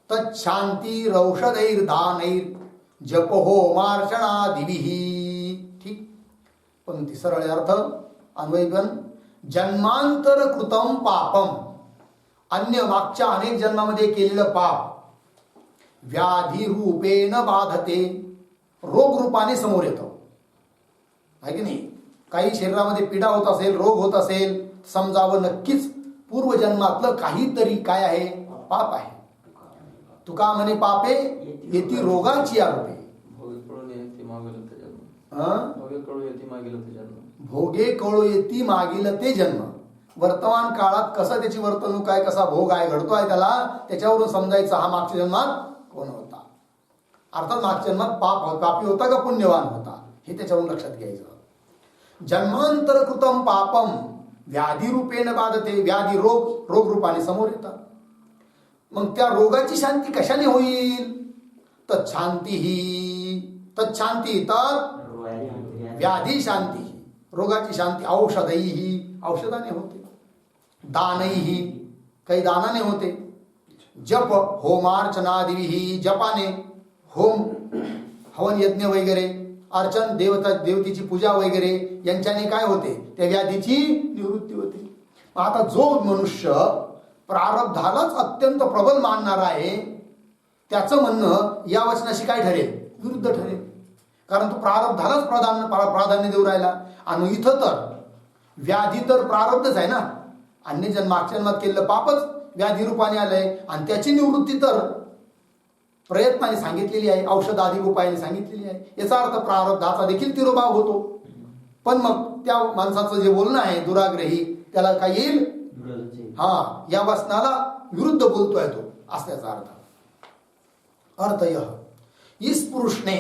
तच्छांतिरौषधैर्दानैर जप होमार्चनादिभिः. ठीक. पंक्ती सरळ अर्थ अन्वयन. जन्मांतर कृतम पापम, अन्य मागच्या अनेक जन्मामध्ये केलेलं पाप, व्याधी रूपेण बाधते, रोग रूपाने समोर येतो. आहे की नाही. काही शरीरामध्ये पीडा होत असेल, रोग होत असेल, समजावं नक्कीच पूर्वजन्मातलं काहीतरी काय आहे, पाप आहे. तुका म्हणे पापे येती रोगाची आरोपे. भोगे कळू येती मागील ते जन्म. वर्तमान काळात कसं त्याची वर्तणूक आहे, कसा भोग आहे, घडतो आहे, त्याला त्याच्यावरून समजायचं हा मागच्या जन्मात कोण होता. अर्थात मागच्या जन्मात पापी होता का पुण्यवान होता हे त्याच्यावरून लक्षात घ्यायचं. जन्मांतर कृतम पापम व्याधी रूपेण बाधते. व्याधी रोग रूपाने समोर येतात. मग त्या रोगाची शांती कशाने होईल. तच्छांती व्याधी शांती, रोगाची शांती औषधही, औषधाने होते. दानही, काही दानाने होते. जप होमार्चनादिही, जपाने, होम हवन यज्ञ वगैरे, अर्चन देवतेची पूजा वगैरे यांच्याने काय होते, त्या व्याधीची निवृत्ती होते. आता जो मनुष्य प्रारब्धालाच अत्यंत प्रबल मानणारा आहे त्याचं म्हणणं या वचनाशी काय ठरेल, विरुद्ध ठरेल. कारण तो प्रारब्धालाच प्राधान्य देऊ राहिला. आणि इथं तर व्याधी तर प्रारब्धच आहे ना. अन्य मागच्या जन्मात केलेलं पापच व्याधी रूपाने आलंय आणि त्याची निवृत्ती तर प्रयत्नाने सांगितलेली आहे, औषध आदी उपायाने सांगितलेली आहे. याचा अर्थ प्रारब्धाचा देखील तिरोभाव होतो. पण मग त्या माणसाचं जे बोलणं आहे दुराग्रही, त्याला काय येईल, हा या वचनाला विरुद्ध बोलतोय तो, असल्याचा अर्थ. अर्थ यह, इस पुरुष ने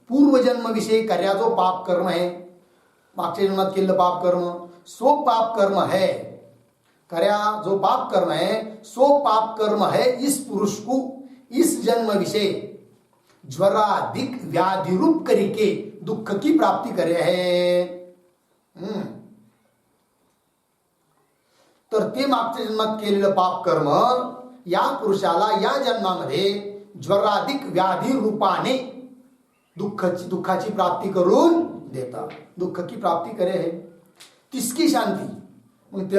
पूर्व जन्म विषय कर्या जो पाप कर्म है, मागच्या जन्मात केलेलं पाप कर्म, सो पाप कर्म है. कर्या जो पाप कर्म है सो पाप कर्म है इस पुरुष को इस जन्म विषय ज्वराधिक व्याधि रूप करके दुख की प्राप्ति करे है. तर ते मागच्या जन्मात केलेलं पाप कर्म या पुरुषाला या जन्मामध्ये ज्वराधिक व्याधी रूपाने दुःखाची प्राप्ती करून देतात. दुःख की प्राप्ती करे है, तिसकी शांती. मग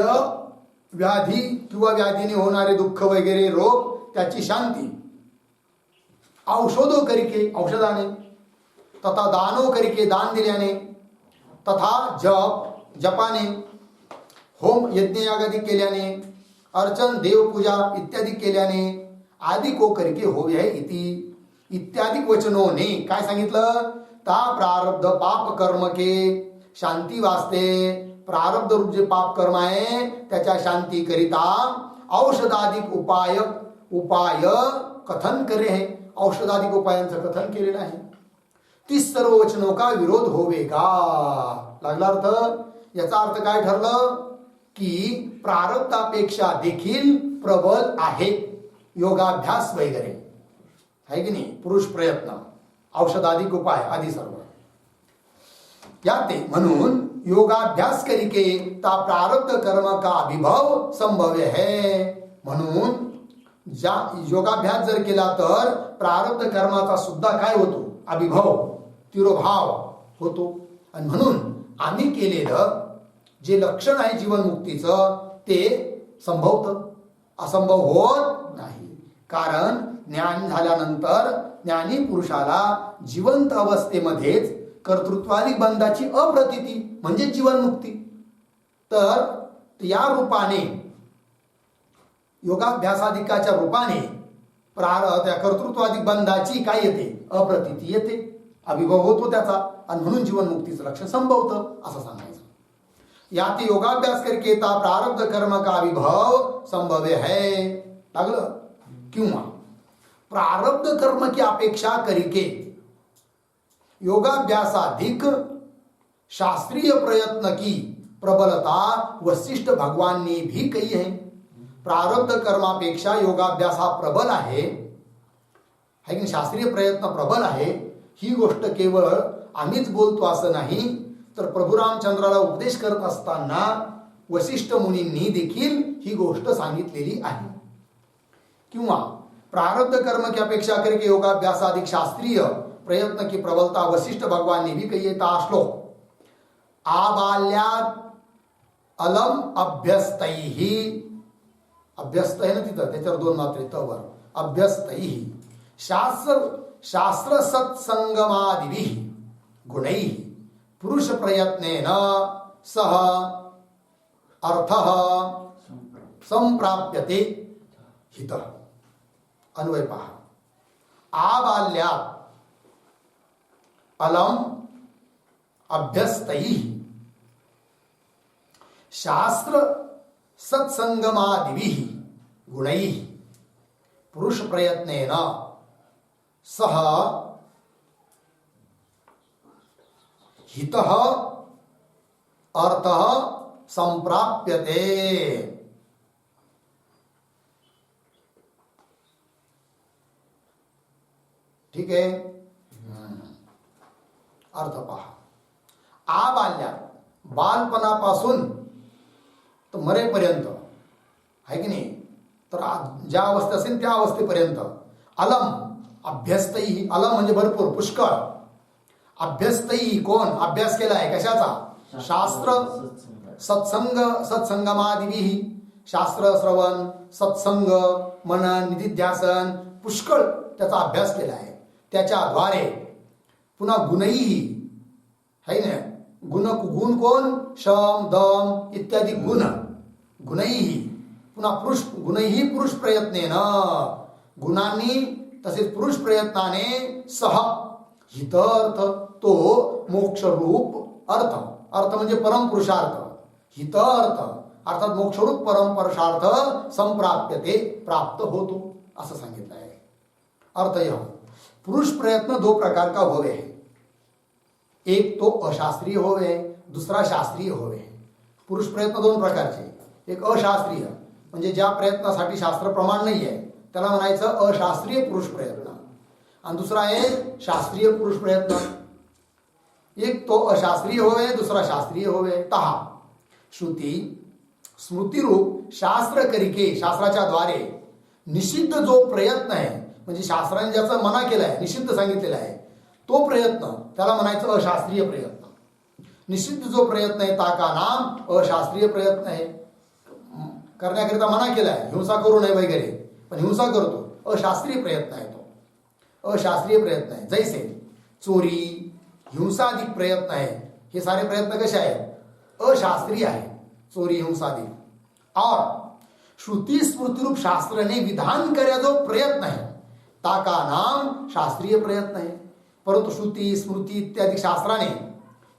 व्याधी किंवा व्याधीने होणारे दुःख वगैरे रोग त्याची शांती औषधो करिके औषधाने, तथा दानो करिके दान दिल्याने, तथा जपाने, होम यज्ञ यागादी केल्याने, अर्चन देवपूजा इत्यादी केल्याने, आदि को करके होवे इति इत्यादी वचनों ने काय सांगितलं? ता प्रारब्ध पाप कर्म के शांती वास्ते प्रारब्ध रूप जे पाप कर्म आहे त्याच्या शांती करिता औषधाधिक उपाय कथन करे है. औषधाधिक उपायांचं कथन केलेलं आहे. तीस सर्व वचनों का विरोध होवेगा. लागला अर्थ. याचा अर्थ काय ठरलं की प्रारब्धापेक्षा देखील प्रबल आहे योगाभ्यास वगैरे, आहे की नाही, पुरुष प्रयत्न, औषधाधिक उपाय आदि सर्व याते. म्हणून योगाभ्यास करिके ता प्रारब्ध कर्म का अभिभव संभव्य है. म्हणून ज्या योगाभ्यास जर केला तर प्रारब्ध कर्माचा सुद्धा काय होतो? अभिभव, तिरोभाव होतो. आणि म्हणून आम्ही केलेलं जे लक्षण आहे जीवनमुक्तीचं ते संभवतं, असंभव होत नाही. कारण ज्ञान झाल्यानंतर ज्ञानी पुरुषाला जिवंत अवस्थेमध्येच कर्तृत्वादी बंधाची अप्रतीती म्हणजे जीवनमुक्ती. तर या रूपाने योगाभ्यासाधिकाच्या रूपाने त्या कर्तृत्वादी बंधाची काय येते? अप्रतीती येते, अभिभव होतो त्याचा, आणि म्हणून जीवनमुक्तीचं लक्ष्य संभवतं असं सांगायचं. यात योगाभ्यास करके ता प्रारब्ध कर्म का अभिभव संभव्य है. लागलं. किंवा प्रारब्ध कर्म की अपेक्षा करके योगाभ्यासाधिक शास्त्रीय प्रयत्न की प्रबलता वशिष्ठ भगवान ने भी कही है. प्रारब्ध कर्मापेक्षा योगाभ्यास हा प्रबल आहे, की शास्त्रीय प्रयत्न प्रबल आहे. ही गोष्ट केवळ आम्हीच बोलतो असं नाही, तर प्रभू रामचंद्राला उपदेश करत असताना वशिष्ठ मुनींनी देखील ही गोष्ट सांगितलेली आहे. किंवा प्रारब्ध कर्म की अपेक्षा करके योगाभ्यासाधिक शास्त्रीय प्रयत्न की प्रबलता वशिष्ठ भगवान ने भी कही है. ता श्लोक आबाल्यात अलम अभ्यस्तैहि, अभ्यस्त आहे ना तिथं, त्याच्यावर दोन मात्रे तवर, अभ्यस्तैहि शास्त्र सत्संगमादिभिः गुणैः पुरुष प्रयत्नेन सह अर्थः संप्राप्यते हितः. अन्वय पहा. आबाल्यात अलम अभ्यस्तैः शास्त्र सत्संगमादिभिः गुणैः पुरुष प्रयत्नेन सह हितः अर्थः संप्राप्यते. ठीक आहे. अर्थ पहा. आबाल्यात बालपणापासून तर मरेपर्यंत, आहे की नाही, तर ज्या अवस्था असेल त्या अवस्थेपर्यंत अलम अभ्यस्तही, अलम म्हणजे भरपूर पुष्कळ, अभ्यस्तही कोण अभ्यास केलाय कशाचा? शास्त्र सत्संगमादिभिः, शास्त्र श्रवण सत्संग मनन निधिध्यासन पुष्कळ त्याचा अभ्यास केला आहे. त्याच्याद्वारे पुन्हा गुणही है ना, गुण कोण? शम दम इत्यादी गुण, गुणही पुन्हा पुरुष गुणही पुरुष प्रयत्नेन, गुणांनी तसेच पुरुष प्रयत्नाने सह हितर्थ, तो मोक्ष रूप अर्थ, अर्थ म्हणजे परम पुरुषार्थ, हितर्थ अर्थात मोक्षरूप परम पुरुषार्थ संप्राप्यते प्राप्त होतो असं सांगितलं आहे. अर्थ यह पुरुष प्रयत्न दो प्रकार का होवे है. एक तो अशास्त्रीय होवे, दूसरा शास्त्रीय होवे. पुरुष प्रयत्न दोन प्रकारचे. एक अशास्त्रीय म्हणजे ज्या प्रयत्नासाठी शास्त्र प्रमाण नाही आहे त्याला म्हणायचं अशास्त्रीय पुरुष प्रयत्न, आणि दुसरा आहे शास्त्रीय पुरुष प्रयत्न. एक तो अशास्त्रीय होवे, दुसरा शास्त्रीय होवे. तहा श्रुती स्मृती रूप शास्त्र करिके, शास्त्राच्या द्वारे निषिद्ध जो प्रयत्न आहे, म्हणजे शास्त्राने ज्याचा मना केलाय, निषिद्ध सांगितलेला आहे, तो प्रयत्न त्याला म्हणायचं अशास्त्रीय प्रयत्न. निषिद्ध जो प्रयत्न आहे ताका नाम अशास्त्रीय प्रयत्न आहे. करण्याकरिता मना केलाय, हिंसा करू नये वगैरे, पण हिंसा करतो, अशास्त्रीय प्रयत्न आहे तो, अशास्त्रीय प्रयत्न आहे. जैसे चोरी, हिंसाधिक प्रयत्न आहे, हे सारे प्रयत्न कसे आहेत? अशास्त्रीय आहे, चोरी हिंसाधिक. और श्रुती स्मृती रूप शास्त्र ने विधान कर्या जो प्रयत्न आहे ताका नाम शास्त्रीय प्रयत्न आहे. परंतु श्रुती स्मृती इत्यादी शास्त्राने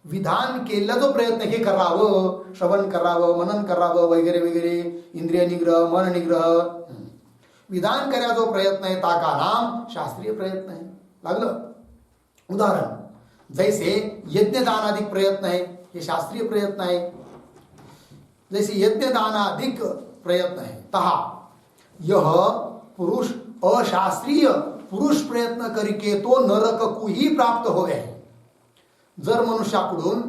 विधान केलेला जो प्रयत्न हे करावं, श्रवण करावं, मनन करावं वगैरे वगैरे, इंद्रिय निग्रह, मन निग्रह, विधान कर्या जो प्रयत्न आहे ताका नाम शास्त्रीय प्रयत्न आहे. लागलं उदाहरण, जैसे यज्ञदानाधिक प्रयत्न आहे, हे शास्त्रीय प्रयत्न आहे. जैसे यज्ञदानाधिक प्रयत्न है तहा यह पुरुष अशास्त्रीय पुरुष प्रयत्न करिके तो नरक कुही प्राप्त होवे आहे. जर मनुष्याकडून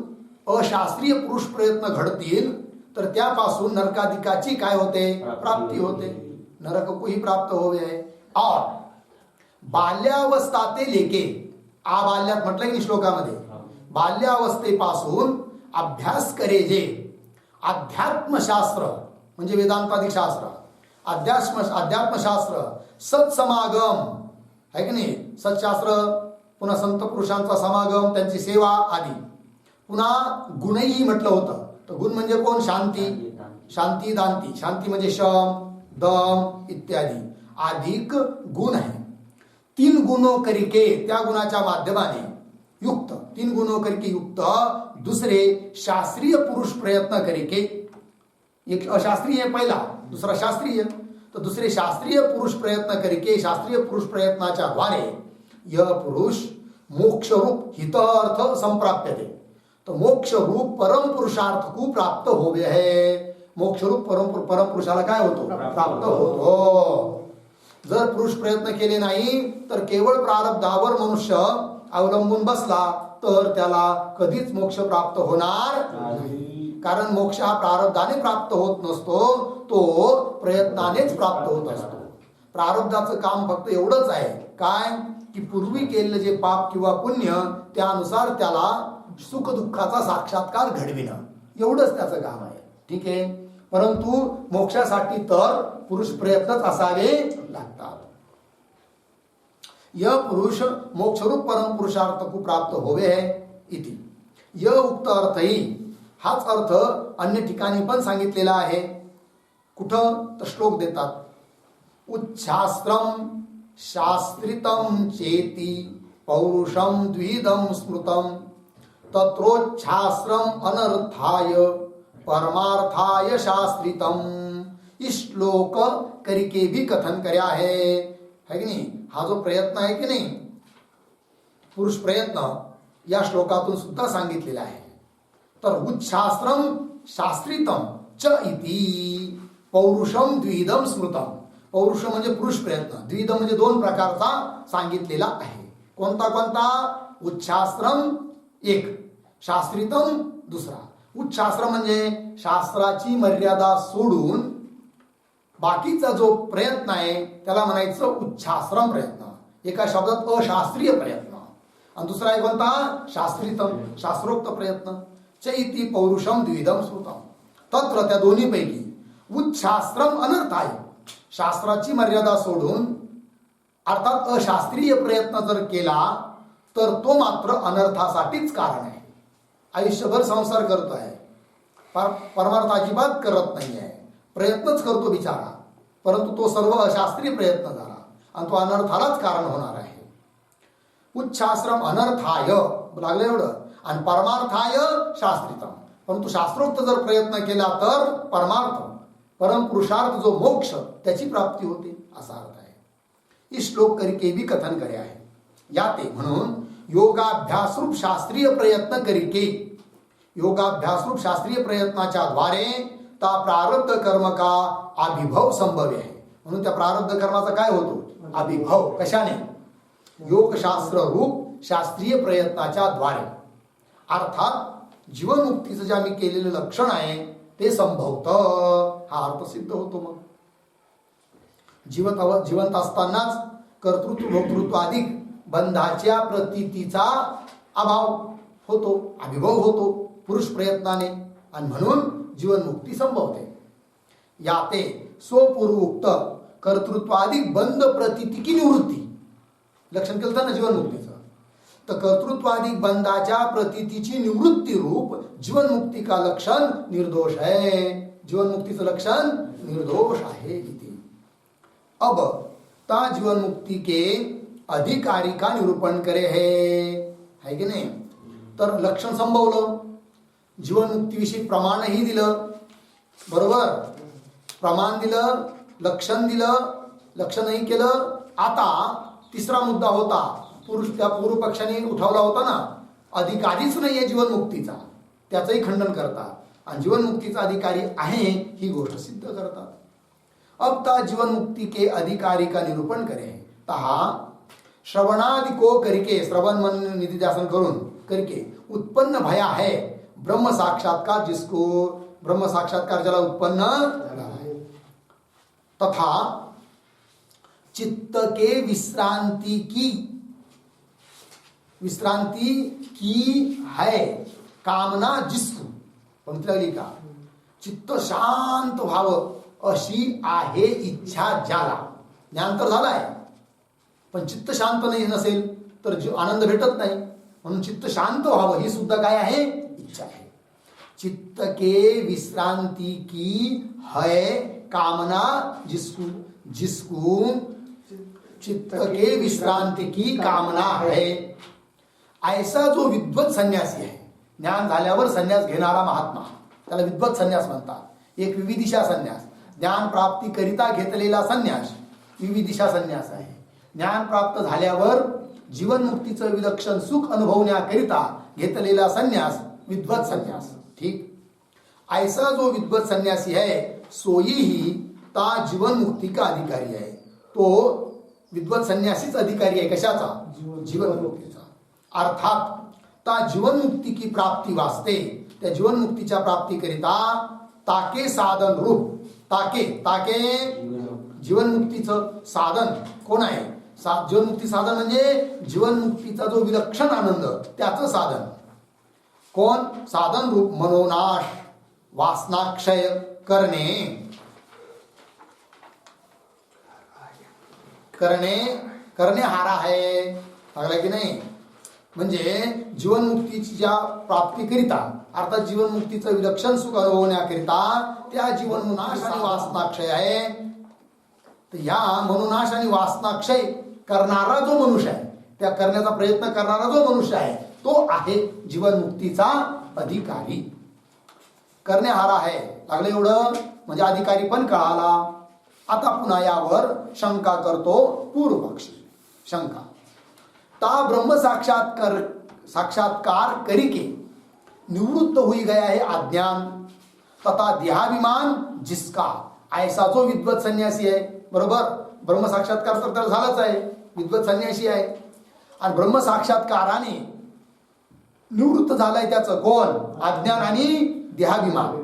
अशास्त्रीय पुरुष प्रयत्न घडतील तर त्यापासून नरकाधिकाची काय होते? प्राप्ती होते, नरक कुही प्राप्त होवे आहे. और बाल्यावस्था ते लेके, बाल्यात म्हटलं की श्लोकामध्ये, बाल्यावस्थेपासून अभ्यास करे जे अध्यात्मशास्त्र म्हणजे वेदांताधिक शास्त्र, अध्यात्मशास्त्र, सत्समागम आहे की नाही, सत्शास्त्र, पुन्हा संत पुरुषांचा समागम, त्यांची सेवा आदी. पुन्हा गुणही म्हटलं होतं, तर गुण म्हणजे कोण? शांती, शांती दांती, शांती म्हणजे शम, दम इत्यादी अधिक गुण आहे. 3 गुणों करिके, त्या गुणाच्या माध्यमाने युक्त, 3 गुणों करिके युक्त दुसरे शास्त्रीय पुरुष प्रयत्न करिके, एक अशास्त्रीय पहिला, दुसरा शास्त्रीय, तर दुसरे शास्त्रीय पुरुष प्रयत्न करिके, शास्त्रीय पुरुष प्रयत्नाच्या द्वारे यह पुरुष मोक्ष रूप हित अर्थ संप्राप्यते, तो मोक्ष रूप परम पुरुषार्थ को प्राप्त होवे है. मोक्ष रूप परम पुरुषाला काय होतो? प्राप्त होतो. जर पुरुष प्रयत्न केले नाही तर केवळ प्रारब्धावर मनुष्य अवलंबून बसला तर त्याला कधीच मोक्ष प्राप्त होणार नाही. कारण मोक्ष हा प्रारब्धाने प्राप्त होत नसतो, तो प्रयत्नानेच प्राप्त होत असतो. प्रारब्धाचं काम फक्त एवढंच आहे, काय की पूर्वी केलेलं जे पाप किंवा पुण्य त्यानुसार त्याला सुख दुःखाचा साक्षात्कार घडविणं, एवढंच त्याचं काम आहे. ठीक आहे, परंतु मोक्षासाठी तर पुरुष प्रयत्नच असावे लागतात. यह पुरुष मोक्षरूप परम पुरुषार्थ को प्राप्त होवे है इति. यह उक्त अर्थही, हाच अर्थ अन्य ठिकाणी पण सांगितलेला आहे. कुठं? तर श्लोक देतात, उच्छास्त्रम शास्त्रितम चेती पौरुषम द्विधम स्मृतम तत्रोच्छास्त्रम अनर्थाय परमार्थाय शास्त्रितम. इस श्लोक करके भी कथन कर्या है की नाही. हा जो प्रयत्न आहे की नाही, पुरुष प्रयत्न, या श्लोकातून सुद्धा सांगितलेला आहे. तर उच्छास्त्रम शास्त्रितम च इति पौरुषम द्विधम स्मृतम. पौरुष म्हणजे पुरुष प्रयत्न, द्विधम म्हणजे 2 प्रकारचा सांगितलेला आहे. कोणता कोणता? उच्छास्त्रम एक, शास्त्रितम दुसरा. उच्छास्त्र म्हणजे शास्त्राची मर्यादा सोडून बाकीचा जो प्रयत्न आहे त्याला म्हणायचं उच्छास्त्रम प्रयत्न. एका शब्दात अशास्त्रीय प्रयत्न. आणि दुसरा आहे कोणता? शास्त्रीतम, शास्त्रोक्त प्रयत्न. चैती पौरुषम द्विधम स्मृतम. तत्र, त्या दोन्हीपैकी, उच्छास्त्रम अनर्थाय, शास्त्राची मर्यादा सोडून अर्थात अशास्त्रीय प्रयत्न जर केला तर तो मात्र अनर्थासाठीच कारण आहे. आयुष्यभर संसार करतो आहे, परमार्थ अजिबात करत नाही आहे, प्रयत्नच करतो बिचारा, परंतु तो सर्व अशास्त्रीय प्रयत्न झाला आणि तो अनर्थालाच कारण होणार आहे. उच्छास्त्रम अनर्थाय लागलं एवढं, आणि परमार्थाय शास्त्रितम. परंतु शास्त्रोक्त जर प्रयत्न केला तर परमार्थ, परम पुरुषार्थ जो मोक्ष, त्याची प्राप्ती होते, असा अर्थ आहे. इस श्लोक करिके भी कथन करे आहे. याते म्हणून योगाभ्यास रूप शास्त्रीय प्रयत्न करिके, योगाभ्यास रूप शास्त्रीय प्रयत्नाच्या द्वारे ता प्रारब्ध कर्म का अभिभव संभव आहे. म्हणून त्या प्रारब्ध कर्माचा काय होतो? अभिभव. कशाने? योगशास्त्र रूप शास्त्रीय प्रयत्नाच्या द्वारे. अर्थात जीवनमुक्तीचं जे आम्ही केलेलं लक्षण आहे ते संभवतं, हा अर्थ सिद्ध होतो. मग जिवंत असतानाच कर्तृत्व भोक्तृत्व अधिक बंधाच्या प्रतीतीचा अभाव होतो, अभिभव होतो पुरुष प्रयत्नाने, आणि म्हणून जीवनमुक्ती संभवते. याते स्वपूर्वोक्त कर्तृत्वाधिक बंध प्रतीती की निवृत्ती. लक्षण केलं होतं ना जीवनमुक्तीचं. तर कर्तृत्वाधिक बंधाच्या प्रतीतीची निवृत्ती रूप जीवनमुक्ती का लक्षण निर्दोष है. जीवनमुक्तीचं लक्षण निर्दोष आहे इथे. अब ता जीवनमुक्ती के अधिकारी का निरूपण करे है की नाही. तर लक्षण संभवलं, जीवनमुक्तीविषयी प्रमाणही दिलं, बरोबर, प्रमाण दिलं, लक्षण दिलं, लक्षणही केलं. आता तिसरा मुद्दा होता, त्या पूर्व पक्षाने उठवला होता ना, अधिकारीच नाहीये जीवनमुक्तीचा, त्याचंही खंडन करतात आणि जीवनमुक्तीचा अधिकारी आहे ही गोष्ट सिद्ध करतात. अब ता जीवनमुक्ती के अधिकारी का निरूपण करे तहा श्रवणादि को करके, श्रवण मन निधिध्यासन करून करके उत्पन्न भया है ब्रह्म साक्षात्कार, जिसको ब्रह्म साक्षात्कार ज्याला उत्पन्न झाला है, तथा चित्त के विश्रांति की है कामना जिसको, पंक्ती लागली का, चित्त शांत व्हावं अशी आहे इच्छा ज्याला. ज्ञान तर झालाय पण चित्त शांत नाही नसेल तर आनंद भेटत नाही. म्हणून चित्त शांत व्हावं ही सुद्धा काय आहे, इच्छा आहे. चित्त के विश्रांति की है कामना जिसको चित्त के विश्रांति की कामना है. ऐसा जो विद्वत संन्यासी आहे, ज्ञान झाल्यावर संन्यास घेणारा महात्मा, त्याला विद्वत संन्यास म्हणतात. एक विविदिशा संन्यास, ज्ञान प्राप्ती करिता घेतलेला संन्यास विविदिशा संन्यास आहे. ज्ञान प्राप्त झाल्यावर जीवनमुक्तीचं विलक्षण सुख अनुभवण्याकरिता घेतलेला संन्यास विद्वत संन्यास. ठीक, ऐसा जो विद्वत संन्यासी है सोई ही ता जीवनमुक्ती का अधिकारी आहे. तो विद्वत संन्यासीच अधिकारी आहे. कशाचा, जीवनमुक्तीचा. अर्थात ता जीवनमुक्ती की प्राप्ती वास्ते, त्या जीवनमुक्तीच्या प्राप्तीकरिता ताके साधन रूप, ताके जीवनमुक्तीचं साधन कोण आहे. जीवनमुक्ती साधन म्हणजे जीवनमुक्तीचा जो विलक्षण आनंद त्याचं साधन कोण, साधन रूप मनोनाश वासनाक्षय करणे हारा आहे. लागला की नाही. म्हणजे जीवनमुक्तीच्या प्राप्तीकरिता, अर्थात जीवनमुक्तीचं विलक्षण सुख अनुभवण्याकरिता त्या जीवननाश आणि वासनाक्षय आहे. तर या मनोनाश आणि वासनाक्षय करणारा जो मनुष्य आहे, त्या करण्याचा प्रयत्न करणारा जो मनुष्य आहे तो आहे जीवनमुक्तीचा अधिकारी. करण्याहारा आहे. लागलं एवढं म्हणजे अधिकारी पण कळाला. आता पुन्हा यावर शंका करतो पूर्व पक्षी. शंका, ता ब्रह्म साक्षात्कार करिके निवृत्त हुई गया है अज्ञान तथा देहाभिमान जिसका. ऐसा जो विद्वत संन्यासी आहे, बरोबर, ब्रह्म साक्षात्कार तर त्याला झालाच आहे, विद्वत संन्यासी आहे. आणि ब्रह्म साक्षात्काराने निवृत्त झालाय त्याचं कोण, अज्ञान आणि देहाभिमान.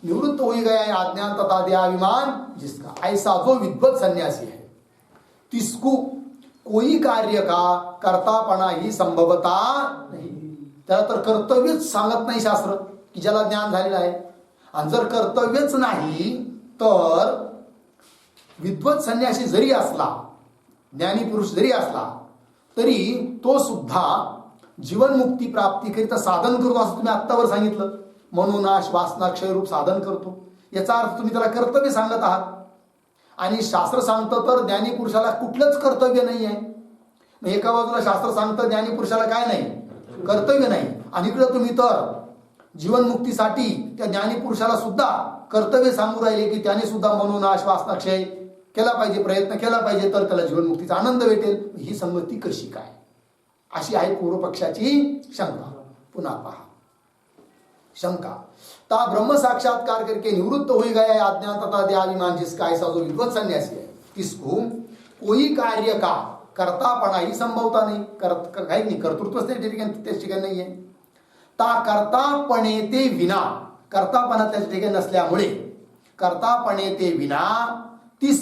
निवृत्त हुई गया है अज्ञान तथा देहाभिमान जिसका. ऐसा जो विद्वत संन्यासी है तिसको कोई कार्य का कर्तापणा ही संभवता नाही. त्याला तर कर्तव्यच सांगत नाही शास्त्र की ज्याला ज्ञान झालेलं आहे. आणि जर कर्तव्यच नाही तर विद्वत संन्यासी जरी असला, ज्ञानी पुरुष जरी असला तरी तो सुद्धा जीवनमुक्ती प्राप्तीकरिता साधन करतो असं तुम्ही आत्तावर सांगितलं. मनोनाश वासनाक्षय रूप साधन करतो, याचा अर्थ तुम्ही त्याला कर्तव्य सांगत आहात. आणि शास्त्र सांगतं तर ज्ञानी पुरुषाला कुठलंच कर्तव्य नाही आहे. एका बाजूला शास्त्र सांगतं ज्ञानी पुरुषाला काय नाही, कर्तव्य नाही, आणि इकडे तुम्ही तर जीवनमुक्तीसाठी त्या ज्ञानी पुरुषाला सुद्धा कर्तव्य सांगू राहिले की त्याने सुद्धा मनोनाश वासनाक्षय केला पाहिजे, प्रयत्न केला पाहिजे, तर त्याला जीवनमुक्तीचा आनंद भेटेल. ही संगती कशी काय, अशी आहे पूर्व पक्षाची शंका. पुन्हा पहा शंका, ता ब्रह्म साक्षात्कार करके निवृत्त हो गया है अज्ञान तथा देहाभिमान जिसका. ऐसा जो विद्वत संन्यासी है इसको कोई कार्य का कर्तापणा ही संभवता नाही, काही नाही, कर्तृत्वच त्याच ठिकाणी नाही आहे. ता कर्तापणे ते विना, कर्तापणा त्याच्या ठिकाणी नसल्यामुळे कर्तापणे ते विना तिस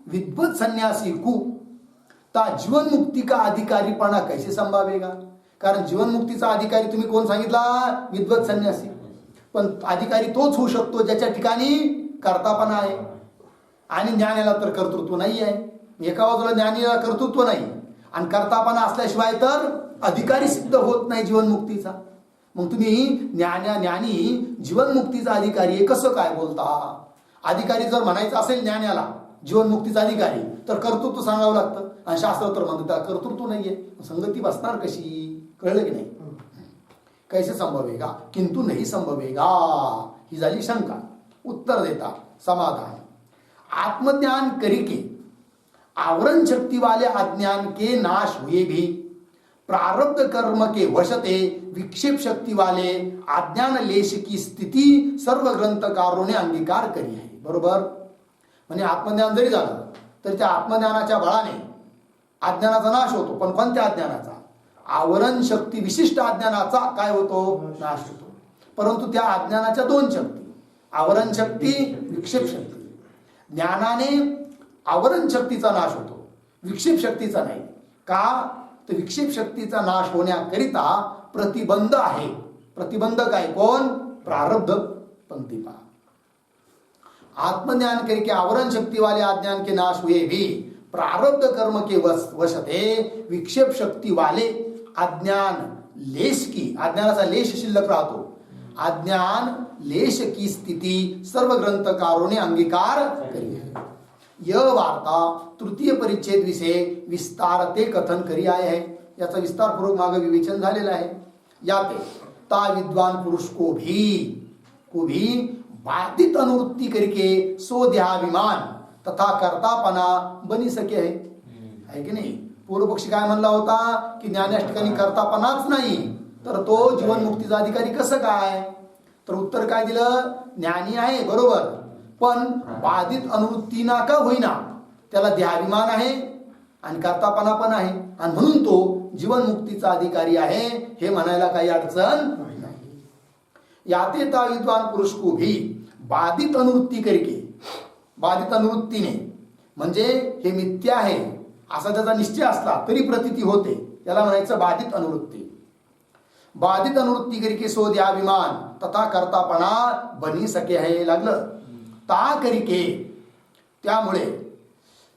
विद्वत सन्यासी को ता जीवन मुक्ती का अधिकारीपणा कैसे संभावेगा. कारण जीवनमुक्तीचा अधिकारी तुम्ही कोण सांगितला, विद्वत संन्यासी. पण अधिकारी तोच होऊ शकतो ज्याच्या ठिकाणी कर्तापणा आहे आणि ज्ञानाला तर कर्तृत्व नाही आहे. एका बाजूला ज्ञानीला कर्तृत्व नाही आणि कर्तापणा असल्याशिवाय तर अधिकारी सिद्ध होत नाही जीवनमुक्तीचा. मग तुम्ही ज्ञानी जीवनमुक्तीचा अधिकारी आहे कसं काय बोलता? अधिकारी जर म्हणायचं असेल ज्ञानाला जीवनमुक्तीचा अधिकारी तर कर्तृत्व सांगावं लागतं आणि शास्त्र तर म्हणतात कर्तृत्व नाहीये. संगती बसणार कशी? कळलं की नाही? कैसे संभवेगा? किंतु नाही संभवेगा ही झाली शंका. उत्तर देता समाधान. आत्मज्ञान करिके आवरण शक्ति वाले अज्ञान के नाश हुए भी प्रारब्ध कर्म के वशते विक्षेप शक्ति वाले अज्ञान लेश की स्थिती सर्व ग्रंथकारों ने अंगीकार करी है. बरोबर. म्हणजे आत्मज्ञान जरी झालं तरी त्या आत्मज्ञानाच्या बळाने अज्ञानाचा नाश होतो. पण कोणत्या अज्ञानाचा? आवरण शक्ती विशिष्ट अज्ञानाचा काय होतो? नाश होतो. परंतु त्या अज्ञानाच्या दोन शक्ती, आवरण शक्ती, विक्षेप शक्ती. ज्ञानाने आवरण शक्तीचा नाश होतो, विक्षेप शक्तीचा नाही. का? तर विक्षेप शक्तीचा नाश होण्याकरिता प्रतिबंध आहे. प्रतिबंध काय? कोण? प्रारब्ध. पंक्ति पा. आत्मज्ञान करके आवरण शक्ति वाले अज्ञान के नाश हुए भी प्रारब्ध कर्म के वशते विक्षेप शक्ति वाले अज्ञान लेश की, अज्ञानाचा लेश शिल्लक राहतो, अज्ञान लेश की स्थिती सर्व ग्रंथकारों ने अंगीकार करी है. यह वार्ता तृतीय परिच्छेद विषय विस्तार ते कथन करी आए है. याचा विस्तारपूर्वक मागे विवेचन झालेला आहे. याते ता विद्वान पुरुष को भी बाधित अनुवृत्ति करके सो देहाभिमान तथा कर्तापणा बनी सके है की नाही? पूर्व पक्षी काय म्हणला होता की ज्ञानाच्या ठिकाणी कर्तापणाच नाही तर तो जीवनमुक्तीचा अधिकारी कसं काय? तर उत्तर काय दिलं? ज्ञानी आहे बरोबर, पण बाधित अनुवृत्ती ना का होईना त्याला देहाभिमान आहे आणि कर्तापणा पण आहे आणि म्हणून तो जीवनमुक्तीचा अधिकारी आहे हे म्हणायला काही अडचण नाही. याते ता विद्वान पुरुष को भी बाधित अनुवृत्ती करके, बाधित अनुवृत्तीने म्हणजे हे मिथ्या आहे असा त्याचा निश्चय असला तरी प्रतीती होते, त्याला म्हणायचं बाधित अनुवृत्ती. बाधित अनुवृत्ती करके सो देहाभिमान तथा कर्तापणा बनी सके है लागलं. ता करके त्यामुळे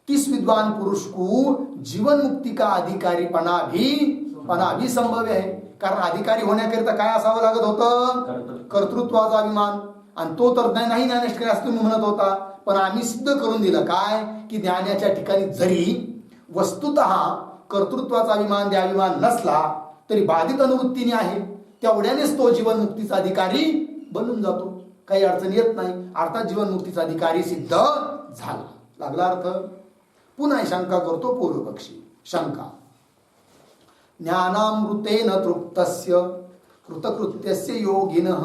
किस विद्वान पुरुष को जीवन मुक्ति का अधिकारी पणा भी संभव है. कारण अधिकारी होण्याकरिता काय असावं लागत होतं? कर्तृत्वाचा अभिमान. आणि तो तर नाही ज्ञानेश्वरी असं तुम्ही म्हणत होता, पण आम्ही सिद्ध करून दिलं काय की ज्ञानाच्या ठिकाणी जरी वस्तुतः कर्तृत्वाचा अभिमान देहाभिमान नसला तरी बाधित अनुवृत्तीने आहे, तेवढ्यानेच तो जीवनमुक्तीचा अधिकारी बनून जातो. काही अडचण येत नाही. अर्थात जीवनमुक्तीचा अधिकारी सिद्ध झाला. लागला अर्थ? पुन्हा शंका करतो पूर्व पक्षी. शंका. ज्ञानामृतेन तृप्तस्य कृतकृत्यस्य योगिनः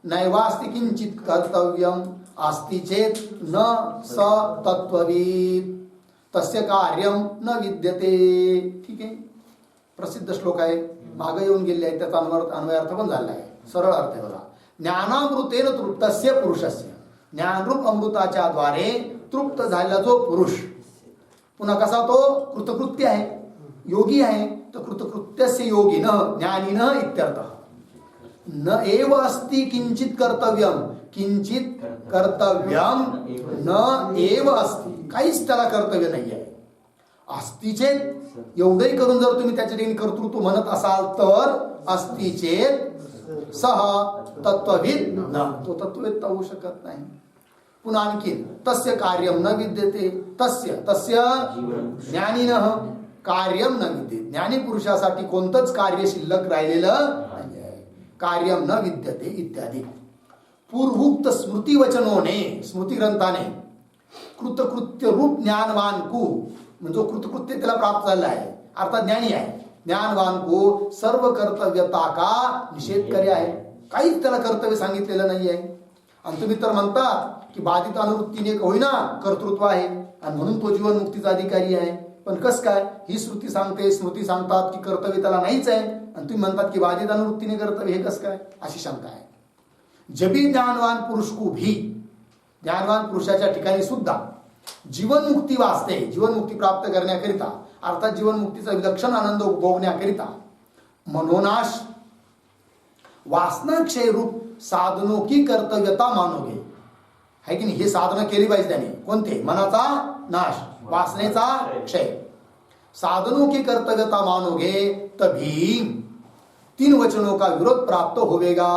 नैवास्ति किंचित कर्तव्यम अस्ति चेत न स तत्वविद तस्य कार्यम न विद्यते. ठीक आहे. प्रसिद्ध श्लोक आहे, मागे येऊन गेले आहे, त्याचा अन्वय अर्थ पण झाला आहे. सरळ अर्थ आहे बघा. ज्ञानामृतेन तृप्तस्य पुरुषस्य, ज्ञानरूप अमृताच्या द्वारे तृप्त झालेला जो पुरुष, पुन्हा कसा तो? कृतकृत्य आहे, योगी आहे. तर कृतकृत्यस्य योगिनः ज्ञानिनः इत्यर्थः. न एव अस्ति किंचित कर्तव्यम, किंचित कर्तव्यम न एव अस्ति, काहीच त्याला कर्तव्य नाही आहे. अस्ति चेत, एवढंही करून जर तुम्ही त्याच्या ठिकाणी कर्तृत्व म्हणत असाल तर अस्ति चेत सह तत्वविद न, तो तत्ववेत्ता होऊ शकत नाही. पुन्हा आणखी तस्य कार्यम न विद्यते, तस्य ज्ञानिनः कार्यम न विद्यते, ज्ञानी पुरुषासाठी कोणतंच कार्य शिल्लक राहिलेलं नाही आहे. कार्यम न विद्यते इत्यादी. पूर्वोक्त स्मृती वचनोने, स्मृती ग्रंथाने कृतकृत्य रूप ज्ञानवान को, म्हणजे कृतकृत्य त्याला प्राप्त झाला आहे अर्थात ज्ञानी आहे, ज्ञानवान को सर्व कर्तव्यता का निषेध करे आहे. काहीच त्याला कर्तव्य सांगितलेलं नाही आहे. आणि तुम्ही तर म्हणतात की बाधित अनुवृत्तीने होईना कर्तृत्व आहे आणि म्हणून तो जीवनमुक्तीचा अधिकारी आहे. पण कस काय? ही श्रुती सांगते, स्मृती सांगतात की कर्तव्य त्याला नाहीच आहे आणि तुम्ही म्हणतात की बाधित अनुवृत्तीने कर्तव्य, हे कस काय? अशी शंका आहे. जबी ज्ञानवान पुरुष को भी, ज्ञानवान पुरुषाच्या ठिकाणी सुद्धा जीवनमुक्ती वाचते, जीवनमुक्ती प्राप्त करण्याकरिता अर्थात जीवनमुक्तीचा विलक्षण आनंद उपभोगण्याकरिता मनोनाश वासना क्षय रूप साधनों की कर्तव्यता मानोगे. आहे की नाही, हे साधनं केली पाहिजे त्याने. कोणते? मनाचा नाश, वासनेचा क्षय. साधनों की कर्तव्यता मानोगे तभी 3 वचनों का विरोध प्राप्त होवेगा.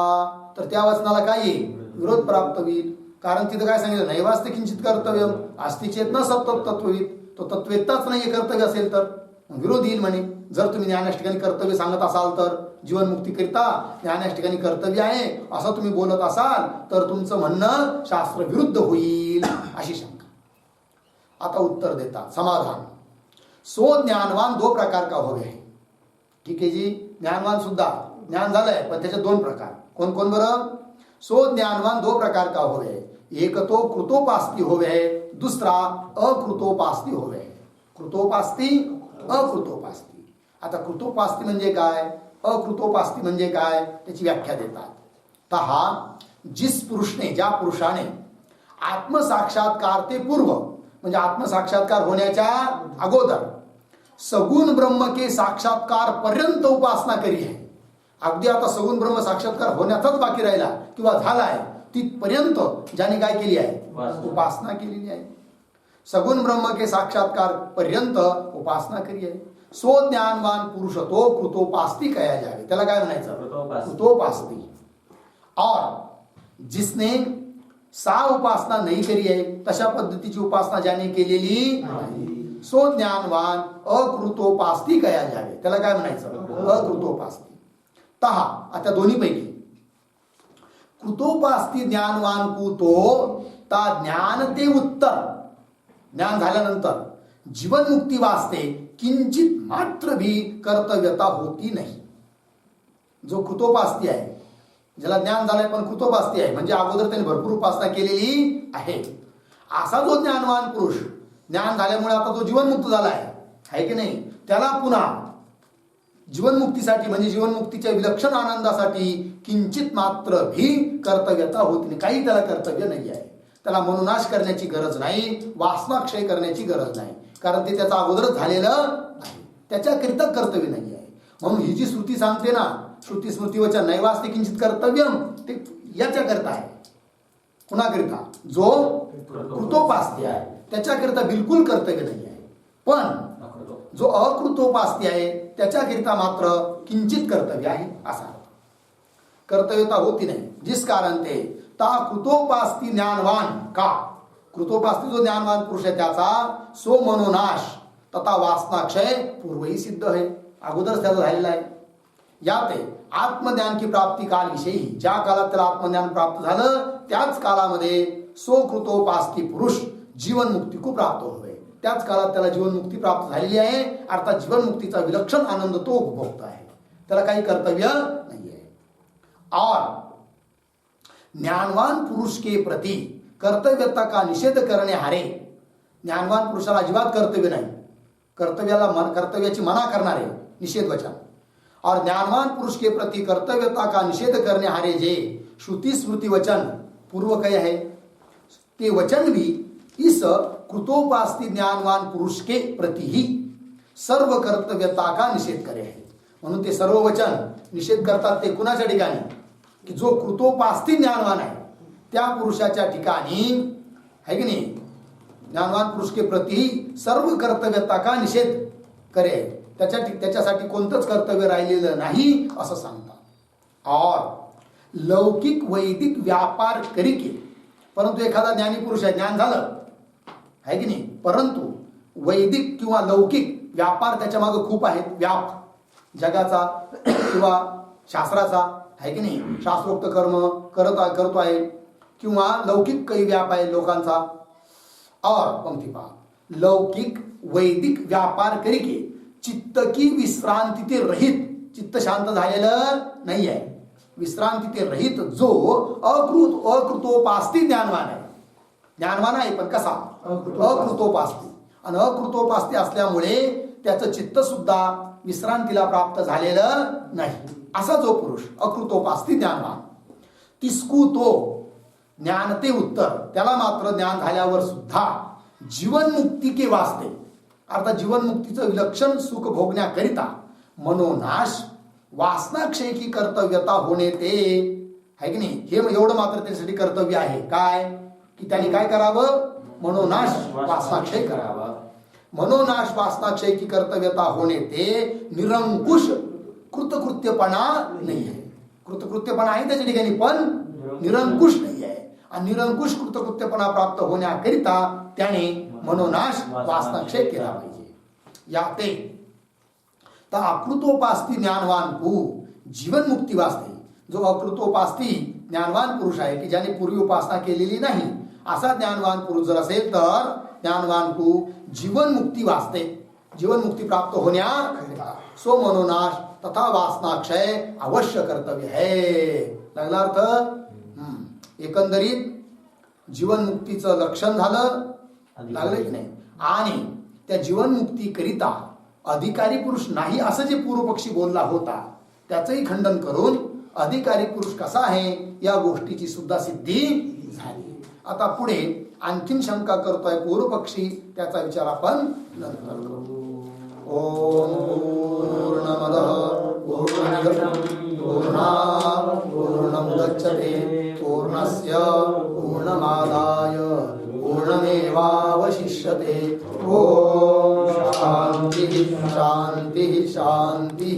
तर त्या वचनाला काय येईल? विरोध प्राप्त होईल. कारण तिथं काय सांगितलं? नैवास्ते किंचित कर्तव्य अस्ति चेत न सत्तत्वविद. तो तत्वेताच नाही कर्तव्य असेल तर विरोध येईल म्हणे. जर तुम्ही ज्ञानाच्या ठिकाणी कर्तव्य सांगत असाल तर, जीवनमुक्तीकरिता ज्ञानाच्या ठिकाणी कर्तव्य आहे असं तुम्ही बोलत असाल तर तुमचं म्हणणं शास्त्र विरुद्ध होईल, अशी शंका. आता उत्तर देतात. समाधान. सो ज्ञानवान 2 प्रकार का होवे है. ठीक आहे जी, ज्ञानवान सुद्धा ज्ञान झालंय पण त्याचे 2 प्रकार. कोण कोण बरं? सो ज्ञानवान 2 प्रकार का होवे है. एक तो कृतोपास्ती होवे है, दुसरा अकृतोपास्ती होवे है. कृतोपास्ती, अकृतोपास्ती. आता कृतोपास्ती म्हणजे काय, अकृतोपास्ती म्हणजे काय, त्याची व्याख्या देतात. तहा जिस पुरुष ने, ज्या पुरुषाने आत्मसाक्षात्कार ते पूर्व म्हणजे आत्मसाक्षात्कार होण्याच्या अगोदर सगुण ब्रह्म के साक्षात्कार पर्यंत उपासना करी आहे. अगदी आता सगुण ब्रह्म साक्षात्कार होण्याचाच बाकी राहिला किंवा झालाय तिथपर्यंत ज्याने काय केली आहे? उपासना केलेली आहे. सगुण ब्रह्म के साक्षात्कार पर्यंत उपासना करी आहे. सो ज्ञानवान पुरुष तो कृतोपास्ती कया जावे. त्याला काय म्हणायचं? कृतोपास्ती. और जिसने सा उपासना नहीं करी है, तशा पद्धतीची उपासना ज्याने केलेली नाही, सो ज्ञानवान अकृतोपास्ती कया जावे. त्याला काय म्हणायचं? अकृतोपास्ती. तहा आता दोन्ही पैकी कृतोपास्ती ज्ञानवान को तो ता ज्ञान ते उत्तर, ज्ञान झाल्यानंतर जीवनमुक्ती वास्ते किंचित मात्र भी कर्तव्यता होती नाही. जो कृतोपास्ती आहे, ज्याला ज्ञान झालंय पण कृतोपास्ती आहे, म्हणजे अगोदर त्याने भरपूर उपासना केलेली आहे, असा जो ज्ञानवान पुरुष ज्ञान झाल्यामुळे आता तो जीवनमुक्त झालाय, आहे की नाही, त्याला पुन्हा जीवनमुक्तीसाठी म्हणजे जीवनमुक्तीच्या विलक्षण आनंदासाठी किंचित मात्र भी कर्तव्यता होती नाही. काही त्याला कर्तव्य नाही आहे. त्याला मनोनाश करण्याची गरज नाही, वासनाक्षय करण्याची गरज नाही, कारण ते त्याचा अगोदरच झालेलं आहे. त्याच्याकरिता कर्तव्य नाही आहे. म्हणून ही जी श्रुती सांगते ना, श्रुती स्मृती वचन नैवास्ते किंचित कर्तव्यम, ते याच्याकरता आहे. कुणाकरिता? जो कृतोपास्ती आहे त्याच्याकरिता बिलकुल कर्तव्य नाही आहे. पण जो अकृतोपास्ती आहे त्याच्याकरिता मात्र किंचित कर्तव्य आहे. असा कर्तव्यता होती नाही. जिस कारण ते ता कृतोपास्ती ज्ञानवान का, कृतोपास्ती जो ज्ञानवान पुरुष आहे त्याचा सो मनोनाश तथा वासनाक्षय पूर्वही सिद्ध आहे, अगोदरच त्याचा झालेला आहे. याते आत्मज्ञान की प्राप्ती काल विषयी, ज्या काळात त्याला आत्मज्ञान प्राप्त झालं त्याच काळामध्ये सो कृतोपास्ती पुरुष जीवनमुक्ती को प्राप्त होवे. त्याच काळात त्याला जीवनमुक्ती प्राप्त झालेली आहे. अर्थात जीवनमुक्तीचा विलक्षण आनंद तो उपभोगत आहे. त्याला काही कर्तव्य नाही आहे. और ज्ञानवान पुरुष के प्रति कर्तव्यता का निषेध करणे हारे, ज्ञानवान पुरुषाला अजिबात कर्तव्य नाही, कर्तव्याची मना करणारे निषेध वचन. और ज्ञानवान पुरुष के प्रति कर्तव्यता का निषेध करने हारे जे श्रुति स्मृति वचन पूर्व कहे है, ते वचन भी इस कृतोपास्ती ज्ञानवान पुरुष के प्रति ही सर्व कर्तव्यता का निषेध करे है. म्हणून ते सर्व वचन निषेध करतात ते कुणाच्या ठिकाणी? की जो कृतोपास्ती ज्ञानवान आहे त्या पुरुषाच्या ठिकाणी, है की नाही, ज्ञानवान पुरुष के प्रति सर्व कर्तव्यता का निषेध करे, त्याच्यासाठी कोणतंच कर्तव्य राहिलेलं नाही असं सांगतात. और लौकिक वैदिक व्यापार करिके, परंतु एखादा ज्ञानी पुरुष आहे, ज्ञान झालं आहे की नाही, परंतु वैदिक किंवा लौकिक व्यापार त्याच्या मागे खूप आहेत. व्याप जगाचा किंवा शास्त्राचा, आहे की नाही, शास्त्रोक्त कर्म करतो आहे किंवा लौकिक काही व्याप आहे लोकांचा. और पंक्ती पहा, लौकिक वैदिक व्यापार करिके चित्त की विश्रांती ते रहित, चित्त शांत झालेलं नाही आहे, विश्रांती ते रहित जो अकृतोपास्ती ज्ञानवान आहे. ज्ञानवान आहे पण कसा? अकृतोपास्ती. आणि अकृतोपास्ती असल्यामुळे त्याचं चित्त सुद्धा विश्रांतीला प्राप्त झालेलं नाही, असा जो पुरुष अकृतोपास्ती ज्ञानवान, तिसकू तो ज्ञानते उत्तर, त्याला मात्र ज्ञान झाल्यावर सुद्धा जीवनमुक्ती के वास्ते, अर्थात जीवनमुक्तीचं विलक्षण सुख भोगण्याकरिता मनोनाश वासनाक्षय की कर्तव्यता होणे ते, है की नाही, हे एवढं मात्र त्याच्यासाठी कर्तव्य आहे. काय? की त्यांनी काय करावं? मनोनाश वासनाक्षय करावा. मनोनाश वासनाक्षय की कर्तव्यता होणे ते निरंकुश कृतकृत्यपणा नाही आहे. कृतकृत्यपणा आहे त्याच्या ठिकाणी, पण निरंकुश नाही आहे. आणि निरंकुश कृतकृत्यपणा प्राप्त होण्याकरिता त्याने मनोनाश वासनाक्षय केला पाहिजे. या ते तर अकृतोपास्ती ज्ञानवान को जीवन मुक्ती वाचते. जो अकृतोपास्ती ज्ञानवान पुरुष आहे की ज्याने पूर्वी उपासना केलेली नाही, असा ज्ञानवान पुरुष जर असेल तर ज्ञानवान को जीवन मुक्ती वाचते. जीवन मुक्ती प्राप्त होण्याकरिता सो मनोनाश तथा वासनाक्षय अवश्य कर्तव्य है. लागला अर्थ? एकंदरीत जीवन मुक्तीचं लक्षण झालं, लागलं की नाही? आणि त्या जीवन मुक्ती करिता अधिकारी पुरुष नाही असं जे पूर्व पक्षी बोलला होता त्याचंही खंडन करून अधिकारी पुरुष कसा आहे या गोष्टीची सुद्धा सिद्धी झाली. आता पुढे आणखीन शंका करतोय पूर्व पक्षी, त्याचा विचार आपण नंतर करू. ओम पूर्णमदः पूर्णमिदं पूर्णात् पूर्णमुदच्यते पूर्णस्य पूर्णमादाय पूर्णमेवावशिष्यते. ओम शांति शांति शांति.